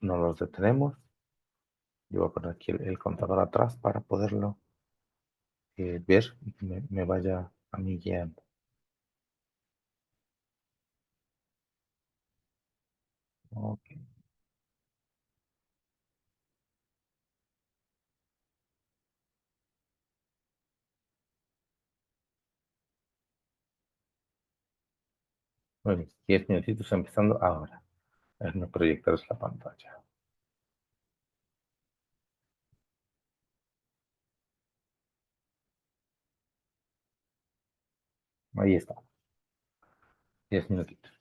no los detenemos. Yo voy a poner aquí el contador atrás para poderlo ver y que me vaya a mí guiando. Ok. Bueno, 10 minutitos empezando ahora. Déjenme proyectar la pantalla. Ahí está. 10 minutitos.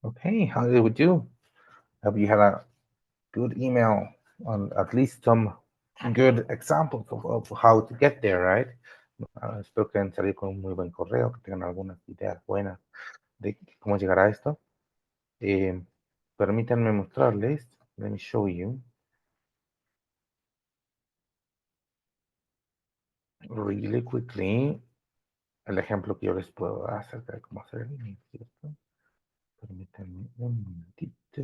Okay, how did we do? Hope you had a good email on at least some good examples of how to get there, right? Espero que hayan salido con un muy buen correo, que tengan algunas ideas buenas de cómo llegar a esto. Eh, Permítanme mostrarles, let me show you really quickly el ejemplo que yo les puedo dar acerca de cómo hacer el email, ¿cierto? Permítanme un momentito.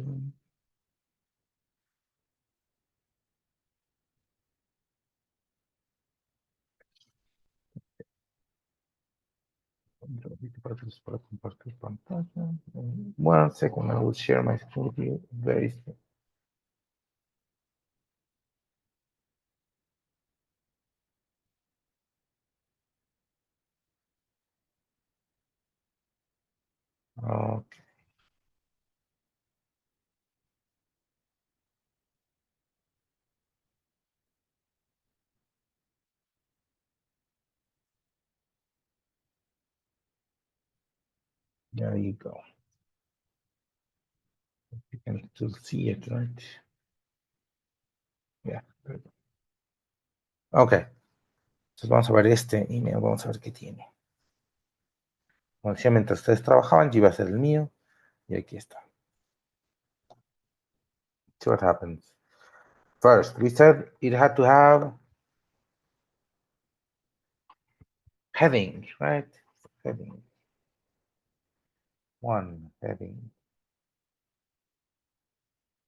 Un ratito para compartir pantalla. One second, I will share my screen with you very soon. Okay, there you go. You can still see it, right? Yeah. Ok, entonces vamos a ver este email, vamos a ver qué tiene. Como decía, mientras ustedes trabajaban, yo iba a hacer el mío, y aquí está. See what happens. First, we said it had to have heading, right? Heading. One heading.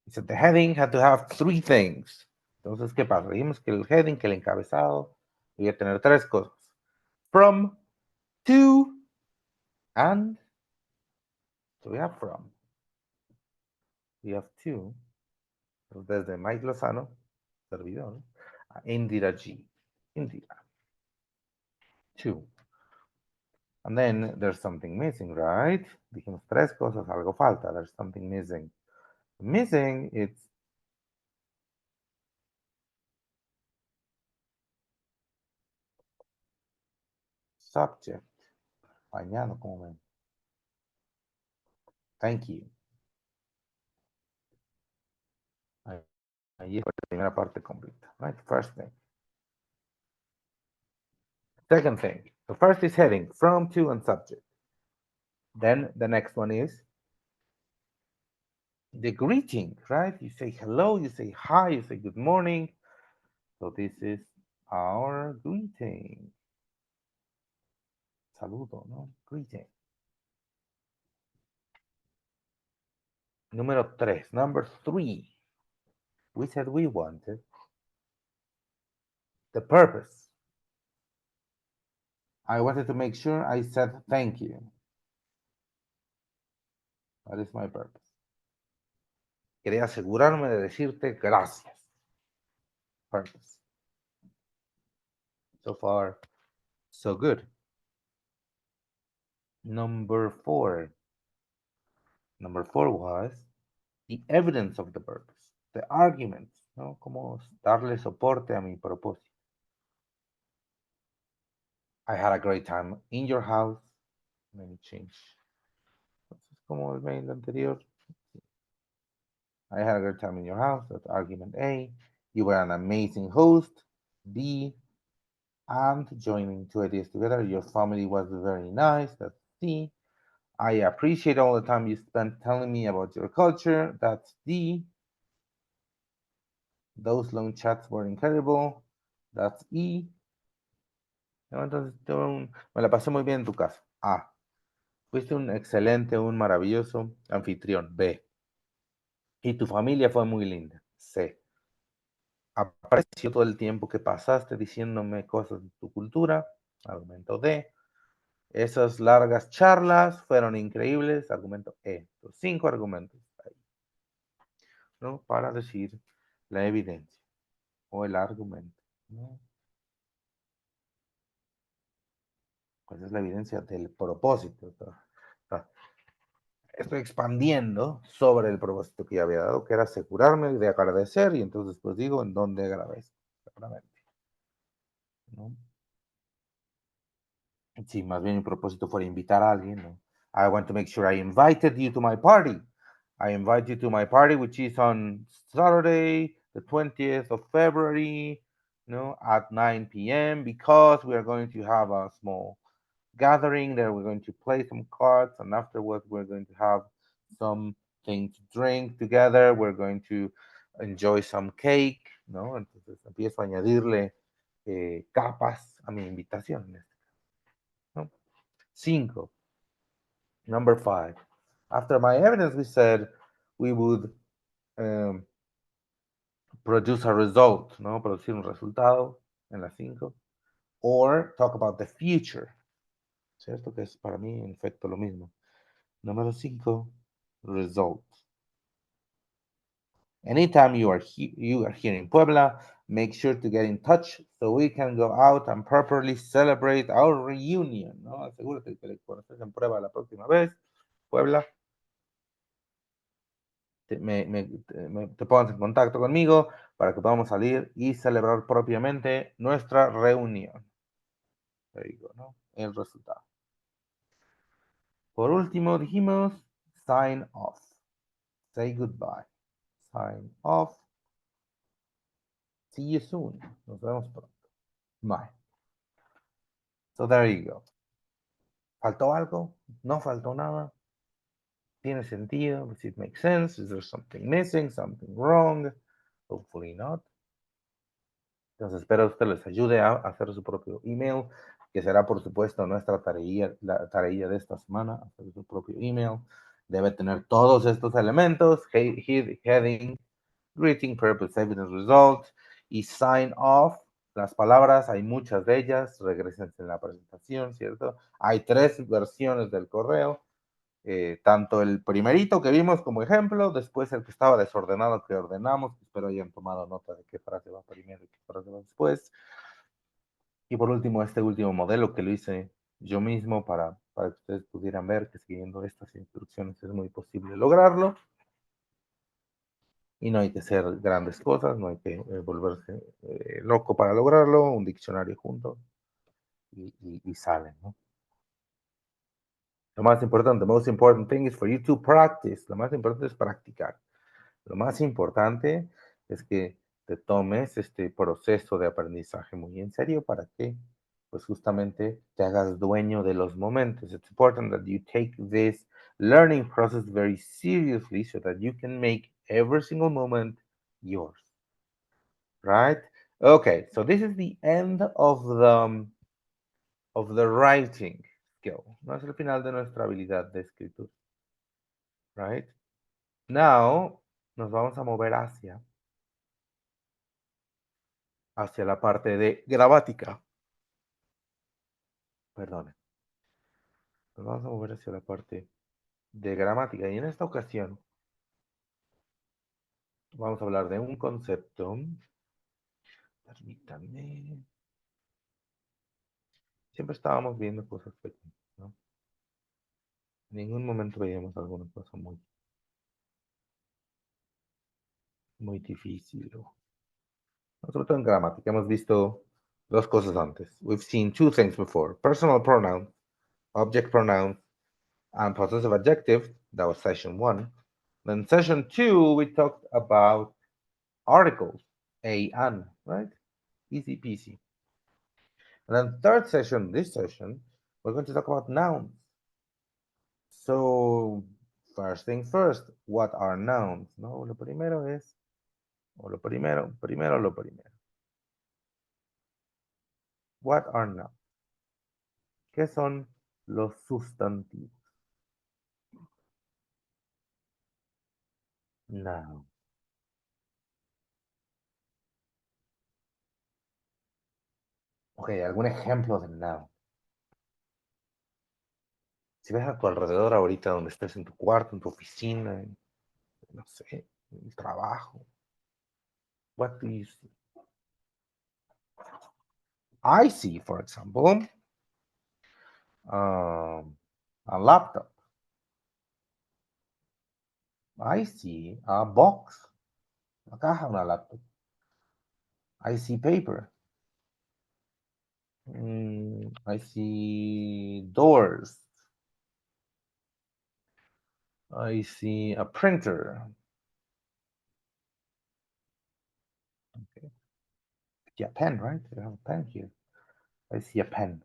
We said the heading had to have three things. Entonces, ¿qué pasa? Dijimos que el heading, que el encabezado, debía tener tres cosas. From, to, and. So we have from. We have to. Desde Mike Lozano, servidor, a Indira G. Indira. To. And then there's something missing, right? Dijimos tres cosas, algo falta. There's something missing. Missing, it's subject. Añado como ven. Thank you. Ahí es la primera parte completa, right? First thing. Second thing. The first is heading, from, to, and subject. Then the next one is the greeting, right? You say hello, you say hi, you say good morning. So this is our greeting. Saludo, ¿no? Greeting. Número tres, number three. We said we wanted the purpose. I wanted to make sure I said thank you. That is my purpose. Quería asegurarme de decirte gracias. Purpose. So far, so good. Number four. Number four was the evidence of the purpose, the arguments, ¿no? Cómo darle soporte a mi propósito. I had a great time in your house. Let me change. Entonces, como el mail anterior. I had a great time in your house. That's argument A. You were an amazing host. B. And joining two ideas together, your family was very nice. That's C. I appreciate all the time you spent telling me about your culture. That's D. Those long chats were incredible. That's E. No, entonces, me la pasé muy bien en tu casa. A. Fuiste un excelente, un maravilloso anfitrión. B. Y tu familia fue muy linda. C. Aprecio todo el tiempo que pasaste diciéndome cosas de tu cultura. Argumento D. Esas largas charlas fueron increíbles. Argumento E. Los 5 argumentos ahí, ¿no? Para decir la evidencia o el argumento, ¿no? Pues es la evidencia del propósito. Estoy expandiendo sobre el propósito que ya había dado, que era asegurarme de agradecer, y entonces pues digo en dónde agradezco, seguramente, ¿no? Si más bien mi propósito fuera invitar a alguien, ¿no? I want to make sure I invited you to my party. I invite you to my party, which is on Saturday, the 20th of February, at 9 p.m., because we are going to have a small gathering there. We're going to play some cards, and afterwards, we're going to have something to drink together. We're going to enjoy some cake, ¿no? Entonces empiezo a añadirle capas a mi invitación, ¿no? Cinco. Number five. After my evidence, we said we would um, produce a result, ¿no? Producir un resultado en las cinco. Or talk about the future, ¿cierto? Que es para mí, en efecto, lo mismo. Número cinco, result. Anytime you are here in Puebla, make sure to get in touch so we can go out and properly celebrate our reunion, ¿no? Asegúrate que le conoces en prueba la próxima vez, Puebla. Te pongas en contacto conmigo para que podamos salir y celebrar propiamente nuestra reunión. There you go, ¿no? El resultado. Por último, dijimos sign off. Say goodbye. Sign off. See you soon. Nos vemos pronto. Bye. So there you go. ¿Faltó algo? ¿No faltó nada? ¿Tiene sentido? Does it make sense? Is there something missing? Something wrong? Hopefully not. Entonces espero que usted les ayude a hacer su propio email, que será por supuesto nuestra tarea, la tarea de esta semana, hacer su propio email. Debe tener todos estos elementos: heading, greeting, purpose, evidence, result y sign off. Las palabras, hay muchas de ellas, regresen en la presentación, ¿cierto? Hay tres versiones del correo. Tanto el primerito que vimos como ejemplo, después el que estaba desordenado que ordenamos, espero hayan tomado nota de qué frase va primero y qué frase va después. Y por último, este último modelo que lo hice yo mismo para que ustedes pudieran ver que siguiendo estas instrucciones es muy posible lograrlo. Y no hay que hacer grandes cosas, no hay que volverse loco para lograrlo, un diccionario junto y salen, ¿no? Lo más importante, the most important thing is for you to practice. Lo más importante es practicar. Lo más importante es que te tomes este proceso de aprendizaje muy en serio para que, pues justamente, te hagas dueño de los momentos. It's important that you take this learning process very seriously so that you can make every single moment yours. Right? Okay, so this is the end of the writing skill. No es el final de nuestra habilidad de escritura. Right? Now, nos vamos a mover hacia la parte de gramática. Perdone. Nos vamos a mover hacia la parte de gramática. Y en esta ocasión vamos a hablar de un concepto. Permítanme. Siempre estábamos viendo cosas pequeñas, ¿no? En ningún momento veíamos alguna cosa muy difícil. Sobre todo en gramática. Hemos visto dos cosas antes. We've seen two things before. Personal pronouns, object pronouns, and possessive adjective. That was session one. Then session two, we talked about articles, a, an, right? Easy peasy. And then third session, this session, we're going to talk about nouns. So, first thing first, what are nouns? No, lo primero es, o lo primero, lo primero. What are nouns? ¿Qué son los sustantivos? Noun. Ok, algún ejemplo de noun. Si ves a tu alrededor ahorita, donde estés en tu cuarto, en tu oficina, no sé, en el trabajo, what do you see? I see, for example, a laptop. I see a box, una caja, una laptop. I see paper. I see doors. I see a printer. Okay. Yeah, pen, right? You have a pen here. I see a pen.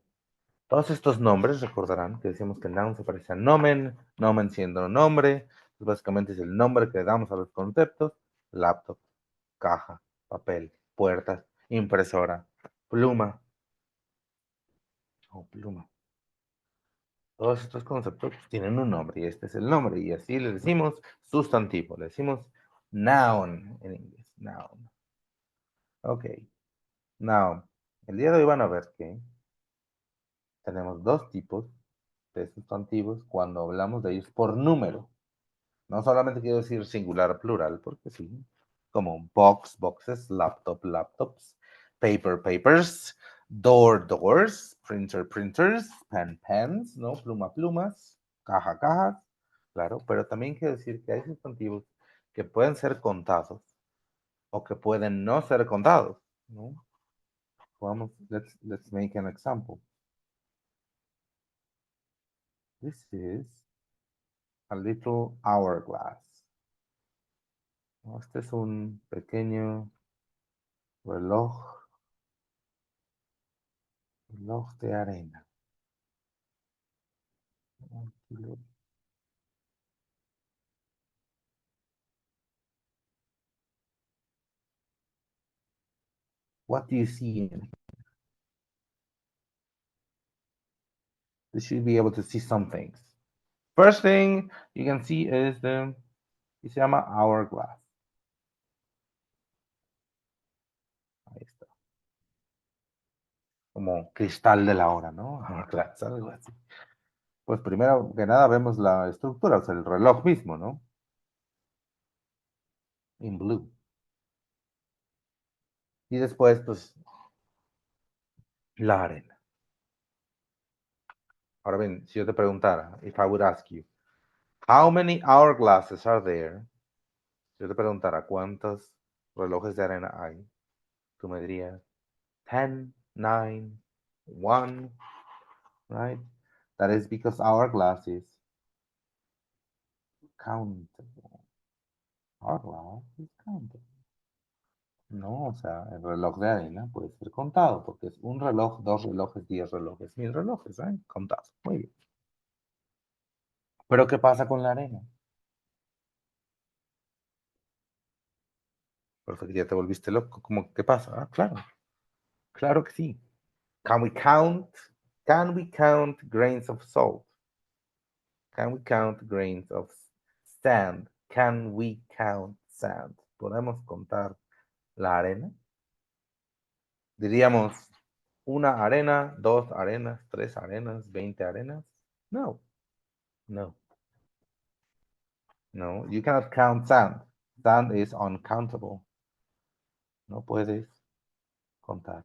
Todos estos nombres, recordarán que decíamos que noun se parece a nomen, nomen siendo nombre, pues básicamente es el nombre que le damos a los conceptos, laptop, caja, papel, puertas, impresora, pluma, o pluma. Todos estos conceptos tienen un nombre y este es el nombre y así le decimos sustantivo, le decimos noun en inglés, noun. Ok, now, el día de hoy van a ver que tenemos dos tipos de sustantivos cuando hablamos de ellos por número. No solamente quiero decir singular o plural, porque sí, como box, boxes, laptop, laptops, paper, papers, door, doors, printer, printers, pen, pens, ¿no? Pluma, plumas, caja, cajas, claro, pero también quiero decir que hay sustantivos que pueden ser contados o que pueden no ser contados, ¿no? Vamos, let's make an example. This is a little hourglass. Este es un pequeño reloj, reloj de arena. What do you see in it? You should be able to see some things. First thing you can see is y se llama hourglass. Ahí está. Como cristal de la hora, ¿no? Hourglass, algo así. Pues primero que nada vemos la estructura, o sea, el reloj mismo, ¿no? In blue. Y después, pues, la arena. Ahora bien, si yo te preguntara, if I would ask you, how many hourglasses are there? Si yo te preguntara cuántos relojes de arena hay, tú me dirías 10, 9, 1, right? That is because hourglass is countable. Hourglass is countable. No, o sea, el reloj de arena puede ser contado, porque es un reloj, dos relojes, 10 relojes, 1000 relojes, ¿eh? Contados. Muy bien. Pero ¿qué pasa con la arena? Perfecto, ya te volviste loco. ¿Cómo qué pasa? Ah, claro, claro que sí. Can we count? Can we count grains of salt? Can we count grains of sand? Can we count sand? ¿Podemos contar la arena? Diríamos una arena, dos arenas, tres arenas, 20 arenas. No, no, no. You cannot count sand. Sand is uncountable. No puedes contar.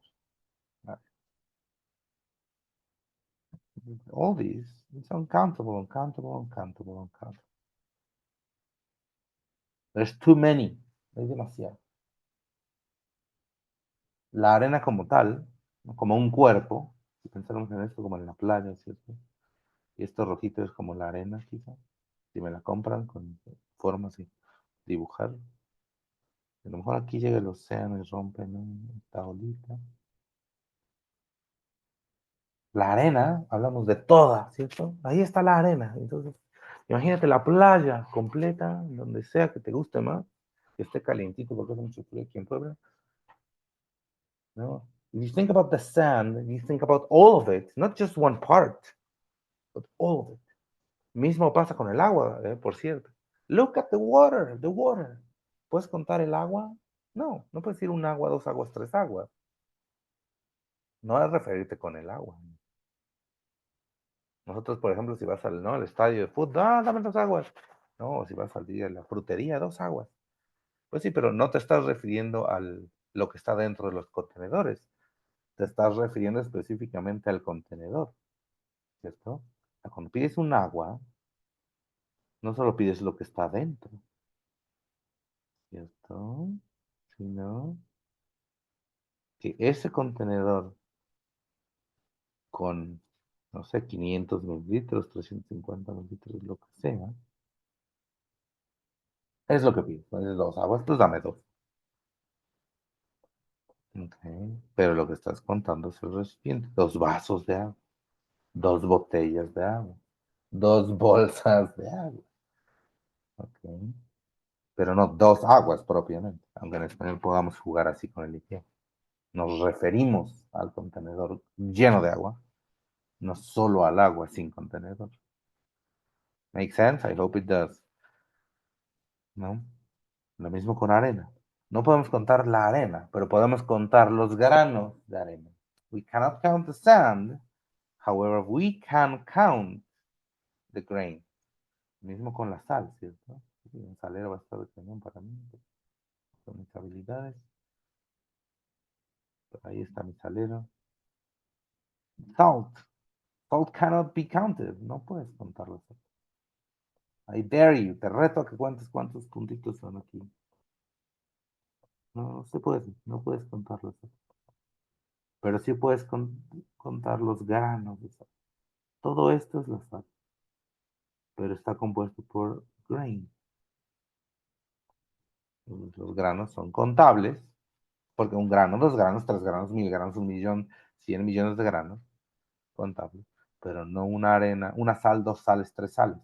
All these, it's uncountable, uncountable, uncountable, uncountable. There's too many. Es demasiado. La arena como tal, ¿no? Como un cuerpo, si pensáramos en esto como en la playa, ¿cierto? Y esto rojito es como la arena, quizá. Si me la compran con formas y dibujar. A lo mejor aquí llega el océano y rompe, ¿no? Esta olita. La arena, hablamos de toda, ¿cierto? Ahí está la arena. Entonces, imagínate la playa completa, donde sea que te guste más, que esté calientito porque hace mucho frío aquí en Puebla, ¿no? If you think about the sand, you think about all of it, not just one part, but all of it. Mismo pasa con el agua, por cierto. Look at the water, the water. ¿Puedes contar el agua? No, no puedes decir un agua, dos aguas, tres aguas. No es referirte con el agua. Nosotros, por ejemplo, si vas al, ¿no? al estadio de fútbol, ah, dame dos aguas. No, si vas al día de la frutería, dos aguas. Pues sí, pero no te estás refiriendo a lo que está dentro de los contenedores. Te estás refiriendo específicamente al contenedor, ¿cierto? O sea, cuando pides un agua, no solo pides lo que está dentro, ¿cierto? Sino que ese contenedor con, no sé, 500 mililitros, 350 mililitros, lo que sea, Es lo que pido. Es 2 aguas, pues dame 2. Ok. Pero lo que estás contando es el recipiente. 2 vasos de agua. 2 botellas de agua. 2 bolsas de agua. Ok. Pero no 2 aguas propiamente. Aunque en español podamos jugar así con el idioma. Nos referimos al contenedor lleno de agua, no solo al agua sin contenedor. Make sense? I hope it does. ¿No? Lo mismo con arena. No podemos contar la arena, pero podemos contar los granos de arena. We cannot count the sand, however, we can count the grain. Mismo con la sal, ¿cierto? Sí, un salero va a estar de cañón para mí, con mis habilidades. Ahí está mi salero. Salt. Salt cannot be counted. No puedes contarlo. I dare you. Te reto a que cuentes cuántos puntitos son aquí. No, no se puede. No puedes contarlos. Pero sí puedes contar los granos de sal. Todo esto es la sal. Pero está compuesto por grain. Los granos son contables. Porque un grano, 2 granos, 3 granos, 1000 granos, 1 millón, 100 millones de granos. Contable. Pero no una arena, una sal, 2 sales, 3 sales.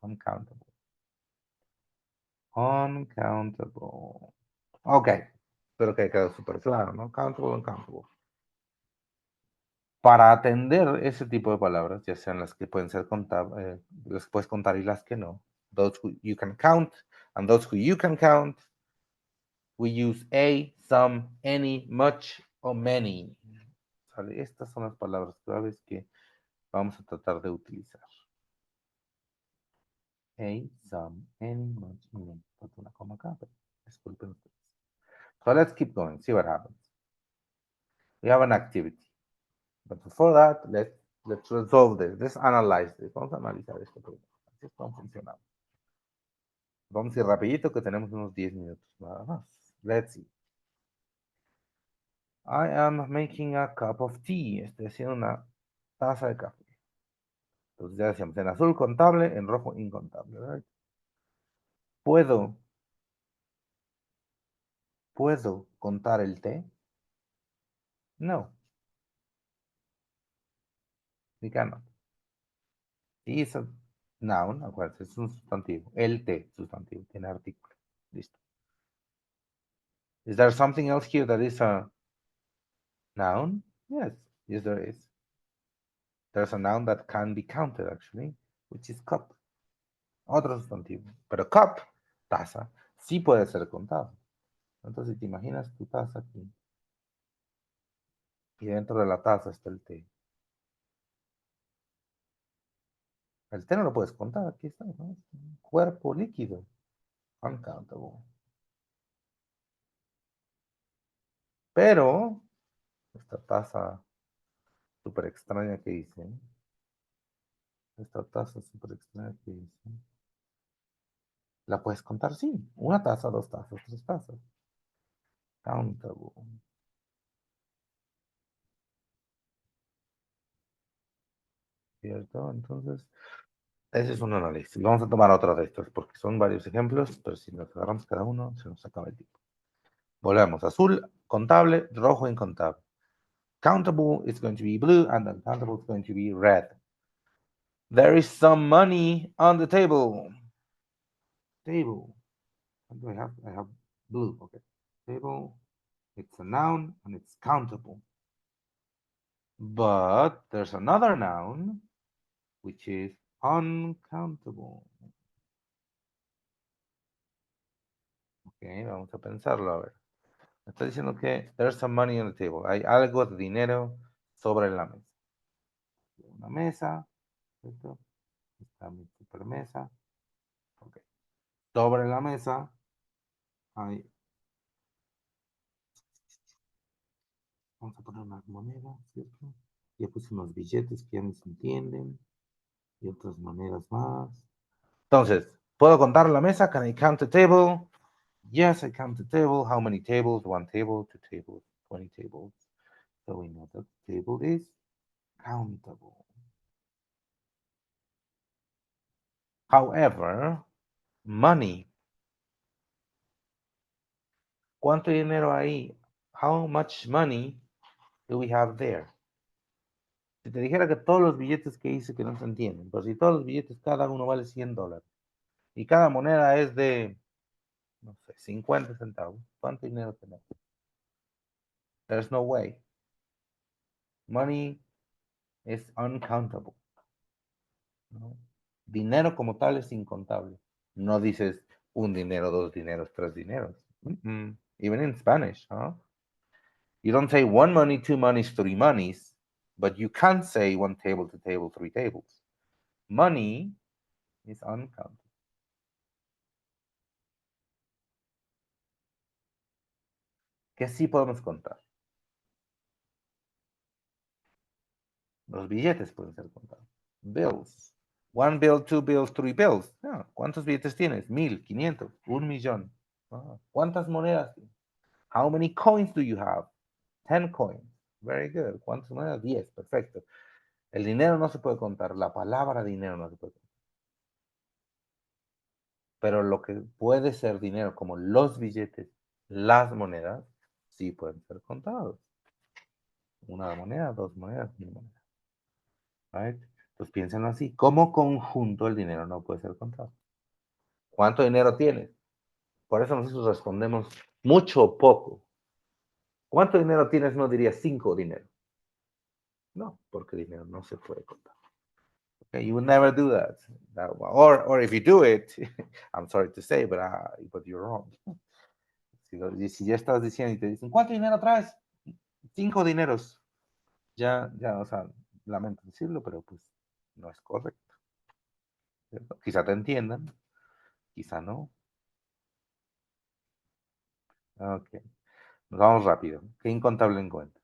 Uncountable. Uncountable. Ok. Espero que haya quedado súper claro, ¿no? Countable, uncountable. Para atender ese tipo de palabras, ya sean las que pueden ser contables, las que puedes contar y las que no, those who you can count and those who you can count, we use a, some, any, much o many. ¿Sale? Estas son las palabras claves que vamos a tratar de utilizar. A, some, any, much, many. Falta una coma acá, pero disculpen ustedes. So let's keep going, see what happens. We have an activity. But before that, let's resolve this. Let's analyze this. Vamos a analizar esto primero. Así es como funciona. Vamos a ir rapidito que tenemos unos 10 minutos nada más. Let's see. I am making a cup of tea. Estoy haciendo una taza de café. Entonces ya decíamos, en azul contable, en rojo incontable. Right? ¿Puedo contar el té? No, we cannot. Tea is a noun, acuérdense, es un sustantivo. El té, sustantivo, tiene artículo. Listo. Is there something else here that is a noun? Yes, yes there is. There's a noun that can be counted actually, which is cup. Otro sustantivo. Pero cup, taza, sí puede ser contado. Entonces, si te imaginas tu taza aquí y dentro de la taza está el té. El té no lo puedes contar, aquí está, ¿no? Es un cuerpo líquido. Uncountable. Pero, esta taza súper extraña que hice, esta taza súper extraña que hice, la puedes contar, sí. Una taza, 2 tazas, 3 tazas. Countable. ¿Cierto? Entonces, ese es un análisis. Vamos a tomar otro de estos porque son varios ejemplos, pero si nos agarramos cada uno, se nos acaba el tiempo. Volvemos. Azul, contable, rojo, incontable. Countable is going to be blue and uncountable is going to be red. There is some money on the table. Table. What do I have? I have blue. Okay. Table. It's a noun and it's countable. But there's another noun which is uncountable. Ok, vamos a pensarlo a ver. Me está diciendo que there's some money on the table. Hay algo de dinero sobre la mesa. Una mesa, ¿cierto? Está mi super mesa. Ok. Sobre la mesa hay, vamos a poner unas monedas, ¿cierto? Ya puse unos billetes que ya ni se entienden. Y otras monedas más. Entonces, ¿puedo contar la mesa? Can I count the table? Yes, I count the table. How many tables? 1 table, 2 tables, 20 tables. So we know that the table is countable. However, Money. ¿Cuánto dinero hay? How much money do we have there? Si te dijera que todos los billetes que hice que no se entienden, pero si todos los billetes cada uno vale $100 y cada moneda es de, no sé, 50 centavos, ¿cuánto dinero tenemos? There's no way. Money is uncountable, ¿no? Dinero como tal es incontable. No dices un dinero, dos dineros, tres dineros. Even in Spanish, huh? You don't say one money, two monies, three monies, but you can say one table, two tables, three tables. Money is uncountable. ¿Qué sí podemos contar? Los billetes pueden ser contados. Bills. One bill, two bills, three bills. Ah, ¿cuántos billetes tienes? 1,000, 500, 1,000,000. Ah, ¿cuántas monedas tienes? How many coins do you have? 10 coins. Very good. ¿Cuántas monedas? 10. Perfecto. El dinero no se puede contar. La palabra dinero no se puede contar. Pero lo que puede ser dinero, como los billetes, las monedas, sí pueden ser contados. Una moneda, dos monedas, una moneda. Right? Entonces piénsenlo así. Como conjunto el dinero no puede ser contado. ¿Cuánto dinero tienes? Por eso nosotros respondemos mucho o poco. ¿Cuánto dinero tienes? No diría 5 dinero. No, porque dinero no se puede contar. Okay, you would never do that. Or if you do it, I'm sorry to say, but you're wrong. Si ya estás diciendo y te dicen, ¿cuánto dinero traes? 5 dineros. Ya, o sea, lamento decirlo, pero pues no es correcto. ¿Cierto? Quizá te entiendan, quizá no. Ok, nos vamos rápido. ¿Qué incontable encuentro?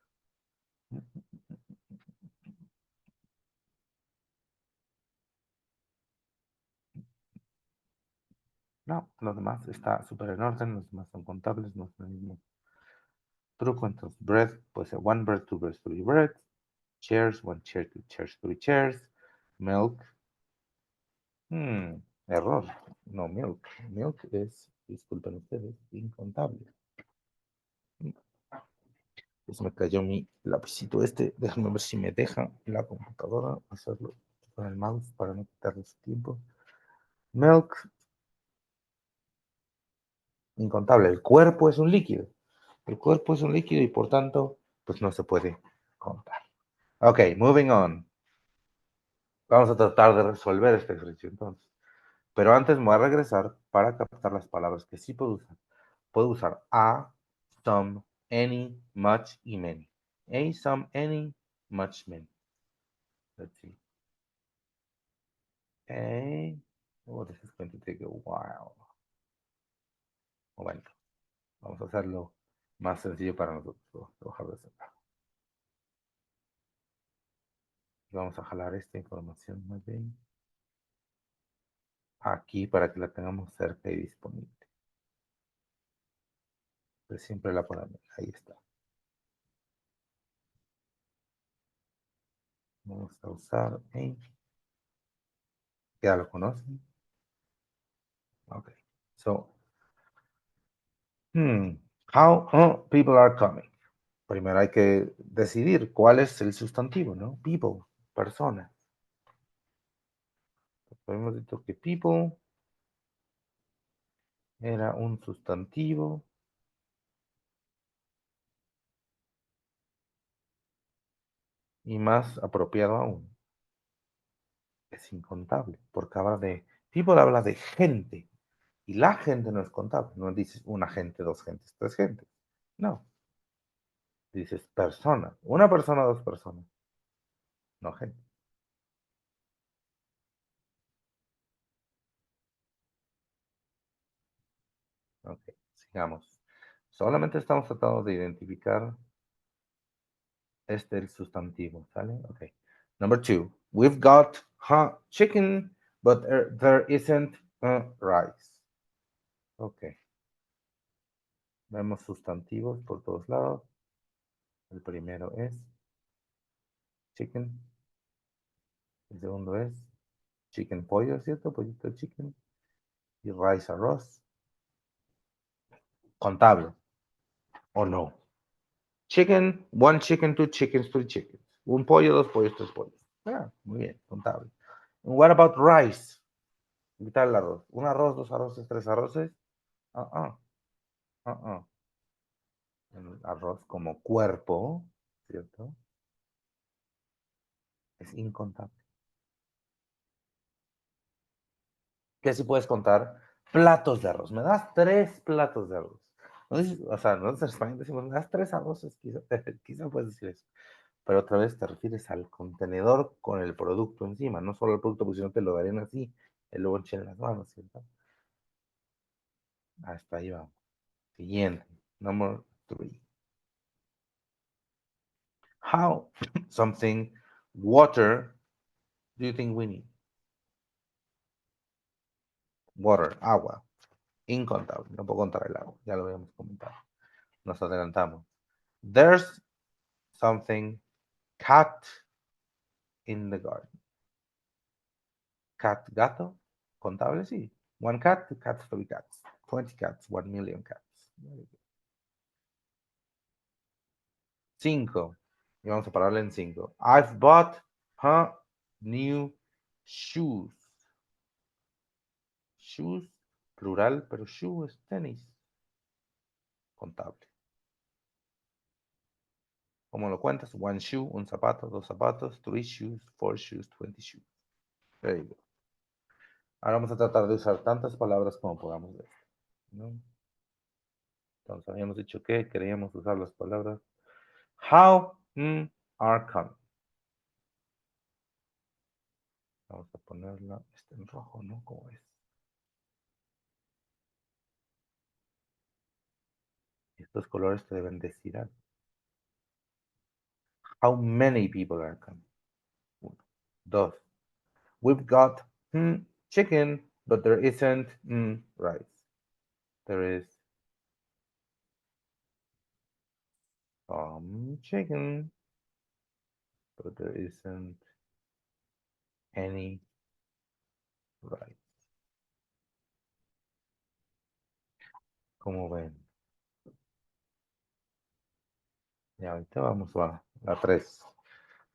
No, los demás está súper en orden, los demás son contables, no es el mismo truco. Entonces, bread, puede ser one bread, two breads, three breads. Chairs, one chair, two chairs, three chairs. Milk. Error. No, milk. Milk es, disculpen ustedes, incontable. Pues me cayó mi lapicito este. Déjame ver si me deja la computadora hacerlo con el mouse para no quitarle su tiempo. Milk, incontable. El cuerpo es un líquido. El cuerpo es un líquido y por tanto, pues no se puede contar. Ok, moving on. Vamos a tratar de resolver este ejercicio entonces. Pero antes me voy a regresar para captar las palabras que sí puedo usar. Puedo usar a, some, any, much y many. A, some, any, much, many. Let's see. A. Oh, this is going to take a while. Bueno, vamos a hacerlo más sencillo para nosotros. Vamos a bajar de acá. Vamos a jalar esta información más bien aquí para que la tengamos cerca y disponible. Pues siempre la ponemos. Ahí está. Vamos a usar en. ¿Ya lo conocen? Ok. So, how people are coming. Primero hay que decidir cuál es el sustantivo, ¿no? People, personas. Hemos dicho que people era un sustantivo y más apropiado aún. Es incontable, porque habla de, people habla de gente y la gente no es contable. No dices una gente, dos gentes, tres gentes. No. Dices persona. Una persona, dos personas. No gente. Ok, sigamos. Solamente estamos tratando de identificar el sustantivo, ¿sale? Ok. Number 2. We've got chicken, but there isn't rice. Ok. Vemos sustantivos por todos lados. El primero es chicken. El segundo es chicken pollo, ¿cierto? Pollito chicken. y rice, arroz. Contable, ¿o no? Chicken, one chicken, two chickens, three chickens. Un pollo, dos pollos, tres pollos. Ah, muy bien, contable. And what about rice? ¿Qué tal el arroz? Un arroz, dos arroces, tres arroces. Ah, ah, ah, ah. El arroz como cuerpo, ¿cierto? Es incontable. ¿Qué si puedes contar? Platos de arroz. Me das tres platos de arroz. No dices, o sea, nosotros en España decimos, me das tres arroces, quizá, quizá puedes decir eso. Pero otra vez te refieres al contenedor con el producto encima, no solo el producto, porque si no te lo darían así, el lonche en las manos, ¿cierto? Hasta ahí vamos. Siguiente, number three. How something water do you think we need? Water, agua, incontable. No puedo contar el agua, ya lo habíamos comentado. Nos adelantamos. There's something cat in the garden. Cat, gato, contable, sí. One cat, two cats, three cats. 20 cats, 1 million cats. Cinco. Y vamos a pararle en cinco. I've bought her new shoes. Shoes, plural, pero shoe es tenis. Contable. ¿Cómo lo cuentas? One shoe, un zapato, dos zapatos, three shoes, four shoes, 20 shoes. Very good. Ahora vamos a tratar de usar tantas palabras como podamos ver, ¿no? Entonces habíamos dicho que queríamos usar las palabras how are coming. Vamos a ponerla en rojo, ¿no? ¿Cómo es? Estos colores te deben decir algo. How many people are coming? Uno. Dos. We've got chicken, but there isn't rice. There is chicken, but there isn't any rice. Como ven. Y ahorita vamos a la 3.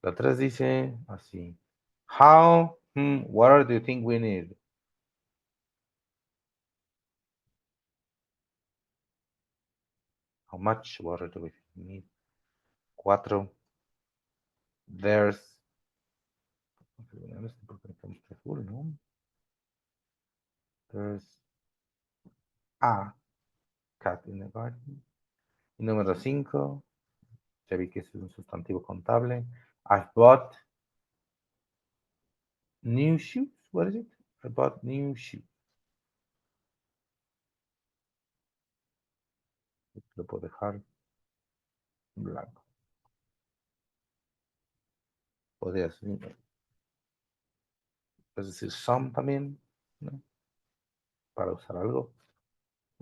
La 3 dice así. How water do you think we need? How much water do we need? 4. There's ¿no? There's a cat in the garden. Y número 5. Ya vi que es un sustantivo contable. I've bought new shoes. What is it? I bought new shoes. Lo puedo dejar blanco. Podrías puedes decir some también, ¿no? Para usar algo.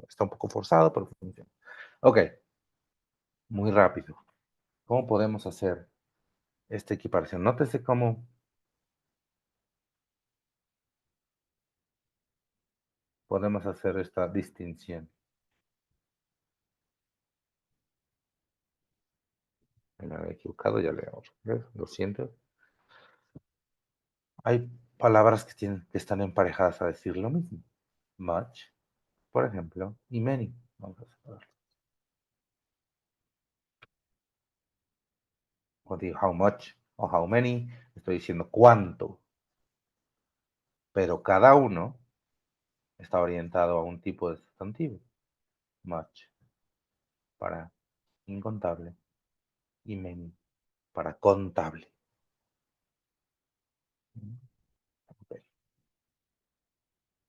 Está un poco forzado, pero funciona. Ok, muy rápido. ¿Cómo podemos hacer esta equiparación? Nótese cómo podemos hacer esta distinción. Me había equivocado, ya le hago. Lo siento. Hay palabras que, que están emparejadas a decir lo mismo. Much, por ejemplo, y many. Vamos a separarlo. Cuando digo how much o how many, estoy diciendo cuánto. Pero cada uno está orientado a un tipo de sustantivo. Much para incontable y many para contable. Okay.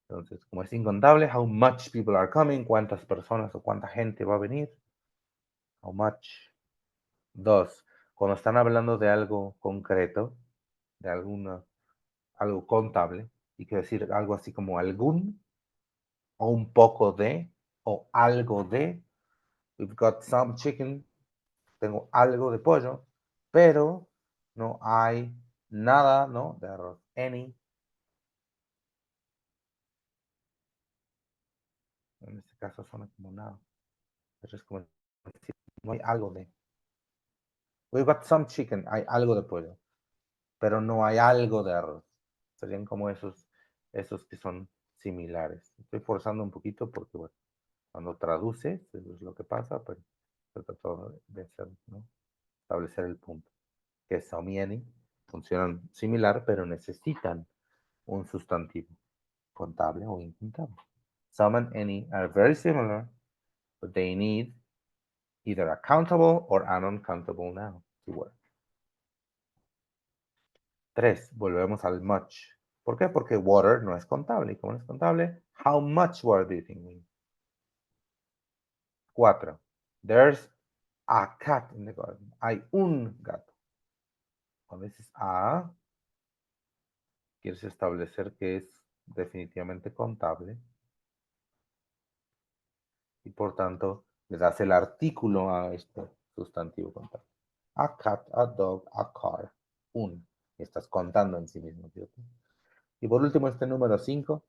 Entonces, como es incontable, how much people are coming, cuántas personas o cuánta gente va a venir. How much. Dos, cuando están hablando de algo concreto, de algo contable, y quiero decir algo así como algún, o un poco de, o algo de. We've got some chicken, tengo algo de pollo, pero no hay nada, ¿no? De arroz. Any. En este caso suena como nada. Pero es como decir, no hay algo de. We've got some chicken, hay algo de pollo, pero no hay algo de arroz. Serían como esos que son similares. Estoy forzando un poquito porque, bueno, cuando traduces, eso es lo que pasa, pero se trató de hacer, ¿no? Establecer el punto. Que some y any funcionan similar, pero necesitan un sustantivo contable o incontable. Some and any are very similar, but they need either a countable or an uncountable noun to work. 3. Volvemos al much. ¿Por qué? Porque water no es contable. ¿Y cómo no es contable? How much water do you think we need? 4. There's a cat in the garden. Hay un gato. Cuando dices a, quieres establecer que es definitivamente contable y por tanto le das el artículo a este sustantivo contable. A cat, a dog, a car. Un. Y estás contando en sí mismo, ¿cierto? Y por último, este número 5.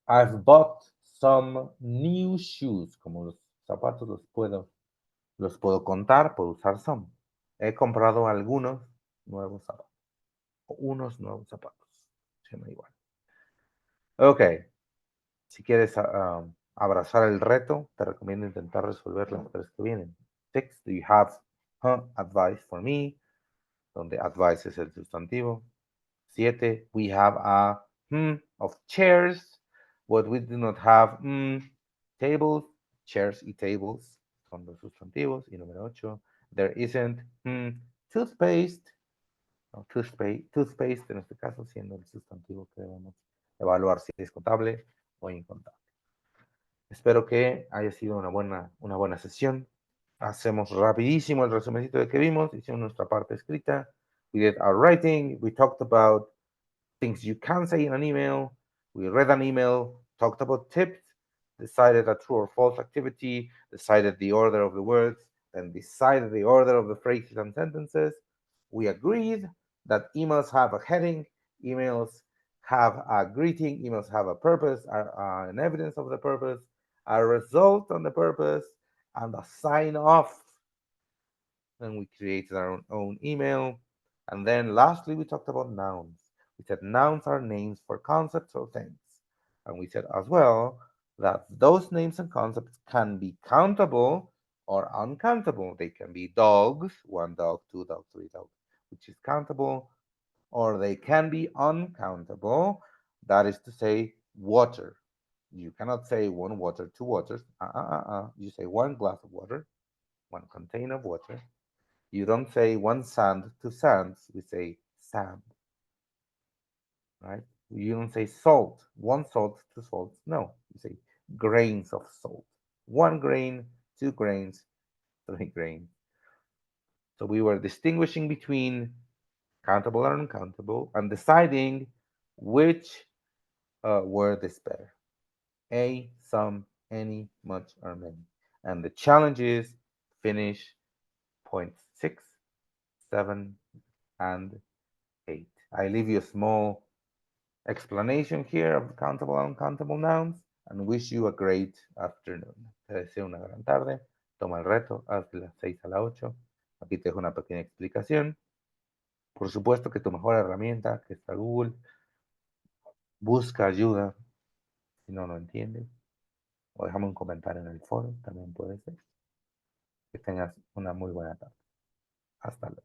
I've bought some new shoes. Como los zapatos los puedo contar, puedo usar some. He comprado algunos nuevos zapatos. Unos nuevos zapatos. Suena igual. Ok. Si quieres abrazar el reto, te recomiendo intentar resolver las tres que vienen. 6. Do you have advice for me? Donde advice es el sustantivo. 7. We have a of chairs, but we do not have tables. Chairs y tables son los sustantivos. Y número 8. There isn't toothpaste. No, toothpaste en este caso siendo el sustantivo que debemos evaluar si es contable o incontable. Espero que haya sido una buena sesión. Hacemos rapidísimo el resumencito de que vimos. Hicimos nuestra parte escrita. We did our writing. We talked about things you can say in an email. We read an email, talked about tips, decided a true or false activity, decided the order of the words, then decided the order of the phrases and sentences. We agreed that emails have a heading, emails have a greeting, emails have a purpose, an evidence of the purpose, a result on the purpose, and a sign off. Then we created our own email. And then lastly, we talked about nouns. We said nouns are names for concepts or things. And we said as well that those names and concepts can be countable or uncountable. They can be dogs, one dog, two dogs, three dogs, which is countable, or they can be uncountable. That is to say, water. You cannot say one water, two waters. You say one glass of water, one container of water. You don't say one sand, two sands. We say sand, right? You don't say salt, one salt, two salts. No, you say grains of salt. One grain, two grains, three grains. So we were distinguishing between countable and uncountable and deciding which word is better. A, some, any, much, or many. And the challenge is finish points 6, 7, and 8. I leave you a small explanation here of countable and uncountable nouns and wish you a great afternoon. Te deseo una gran tarde. Toma el reto, haz de las 6 a las 8. Aquí te dejo una pequeña explicación. Por supuesto que tu mejor herramienta, que está Google, busca ayuda si no lo entiendes. O déjame un comentario en el foro, también puede ser. Que tengas una muy buena tarde. Hasta luego.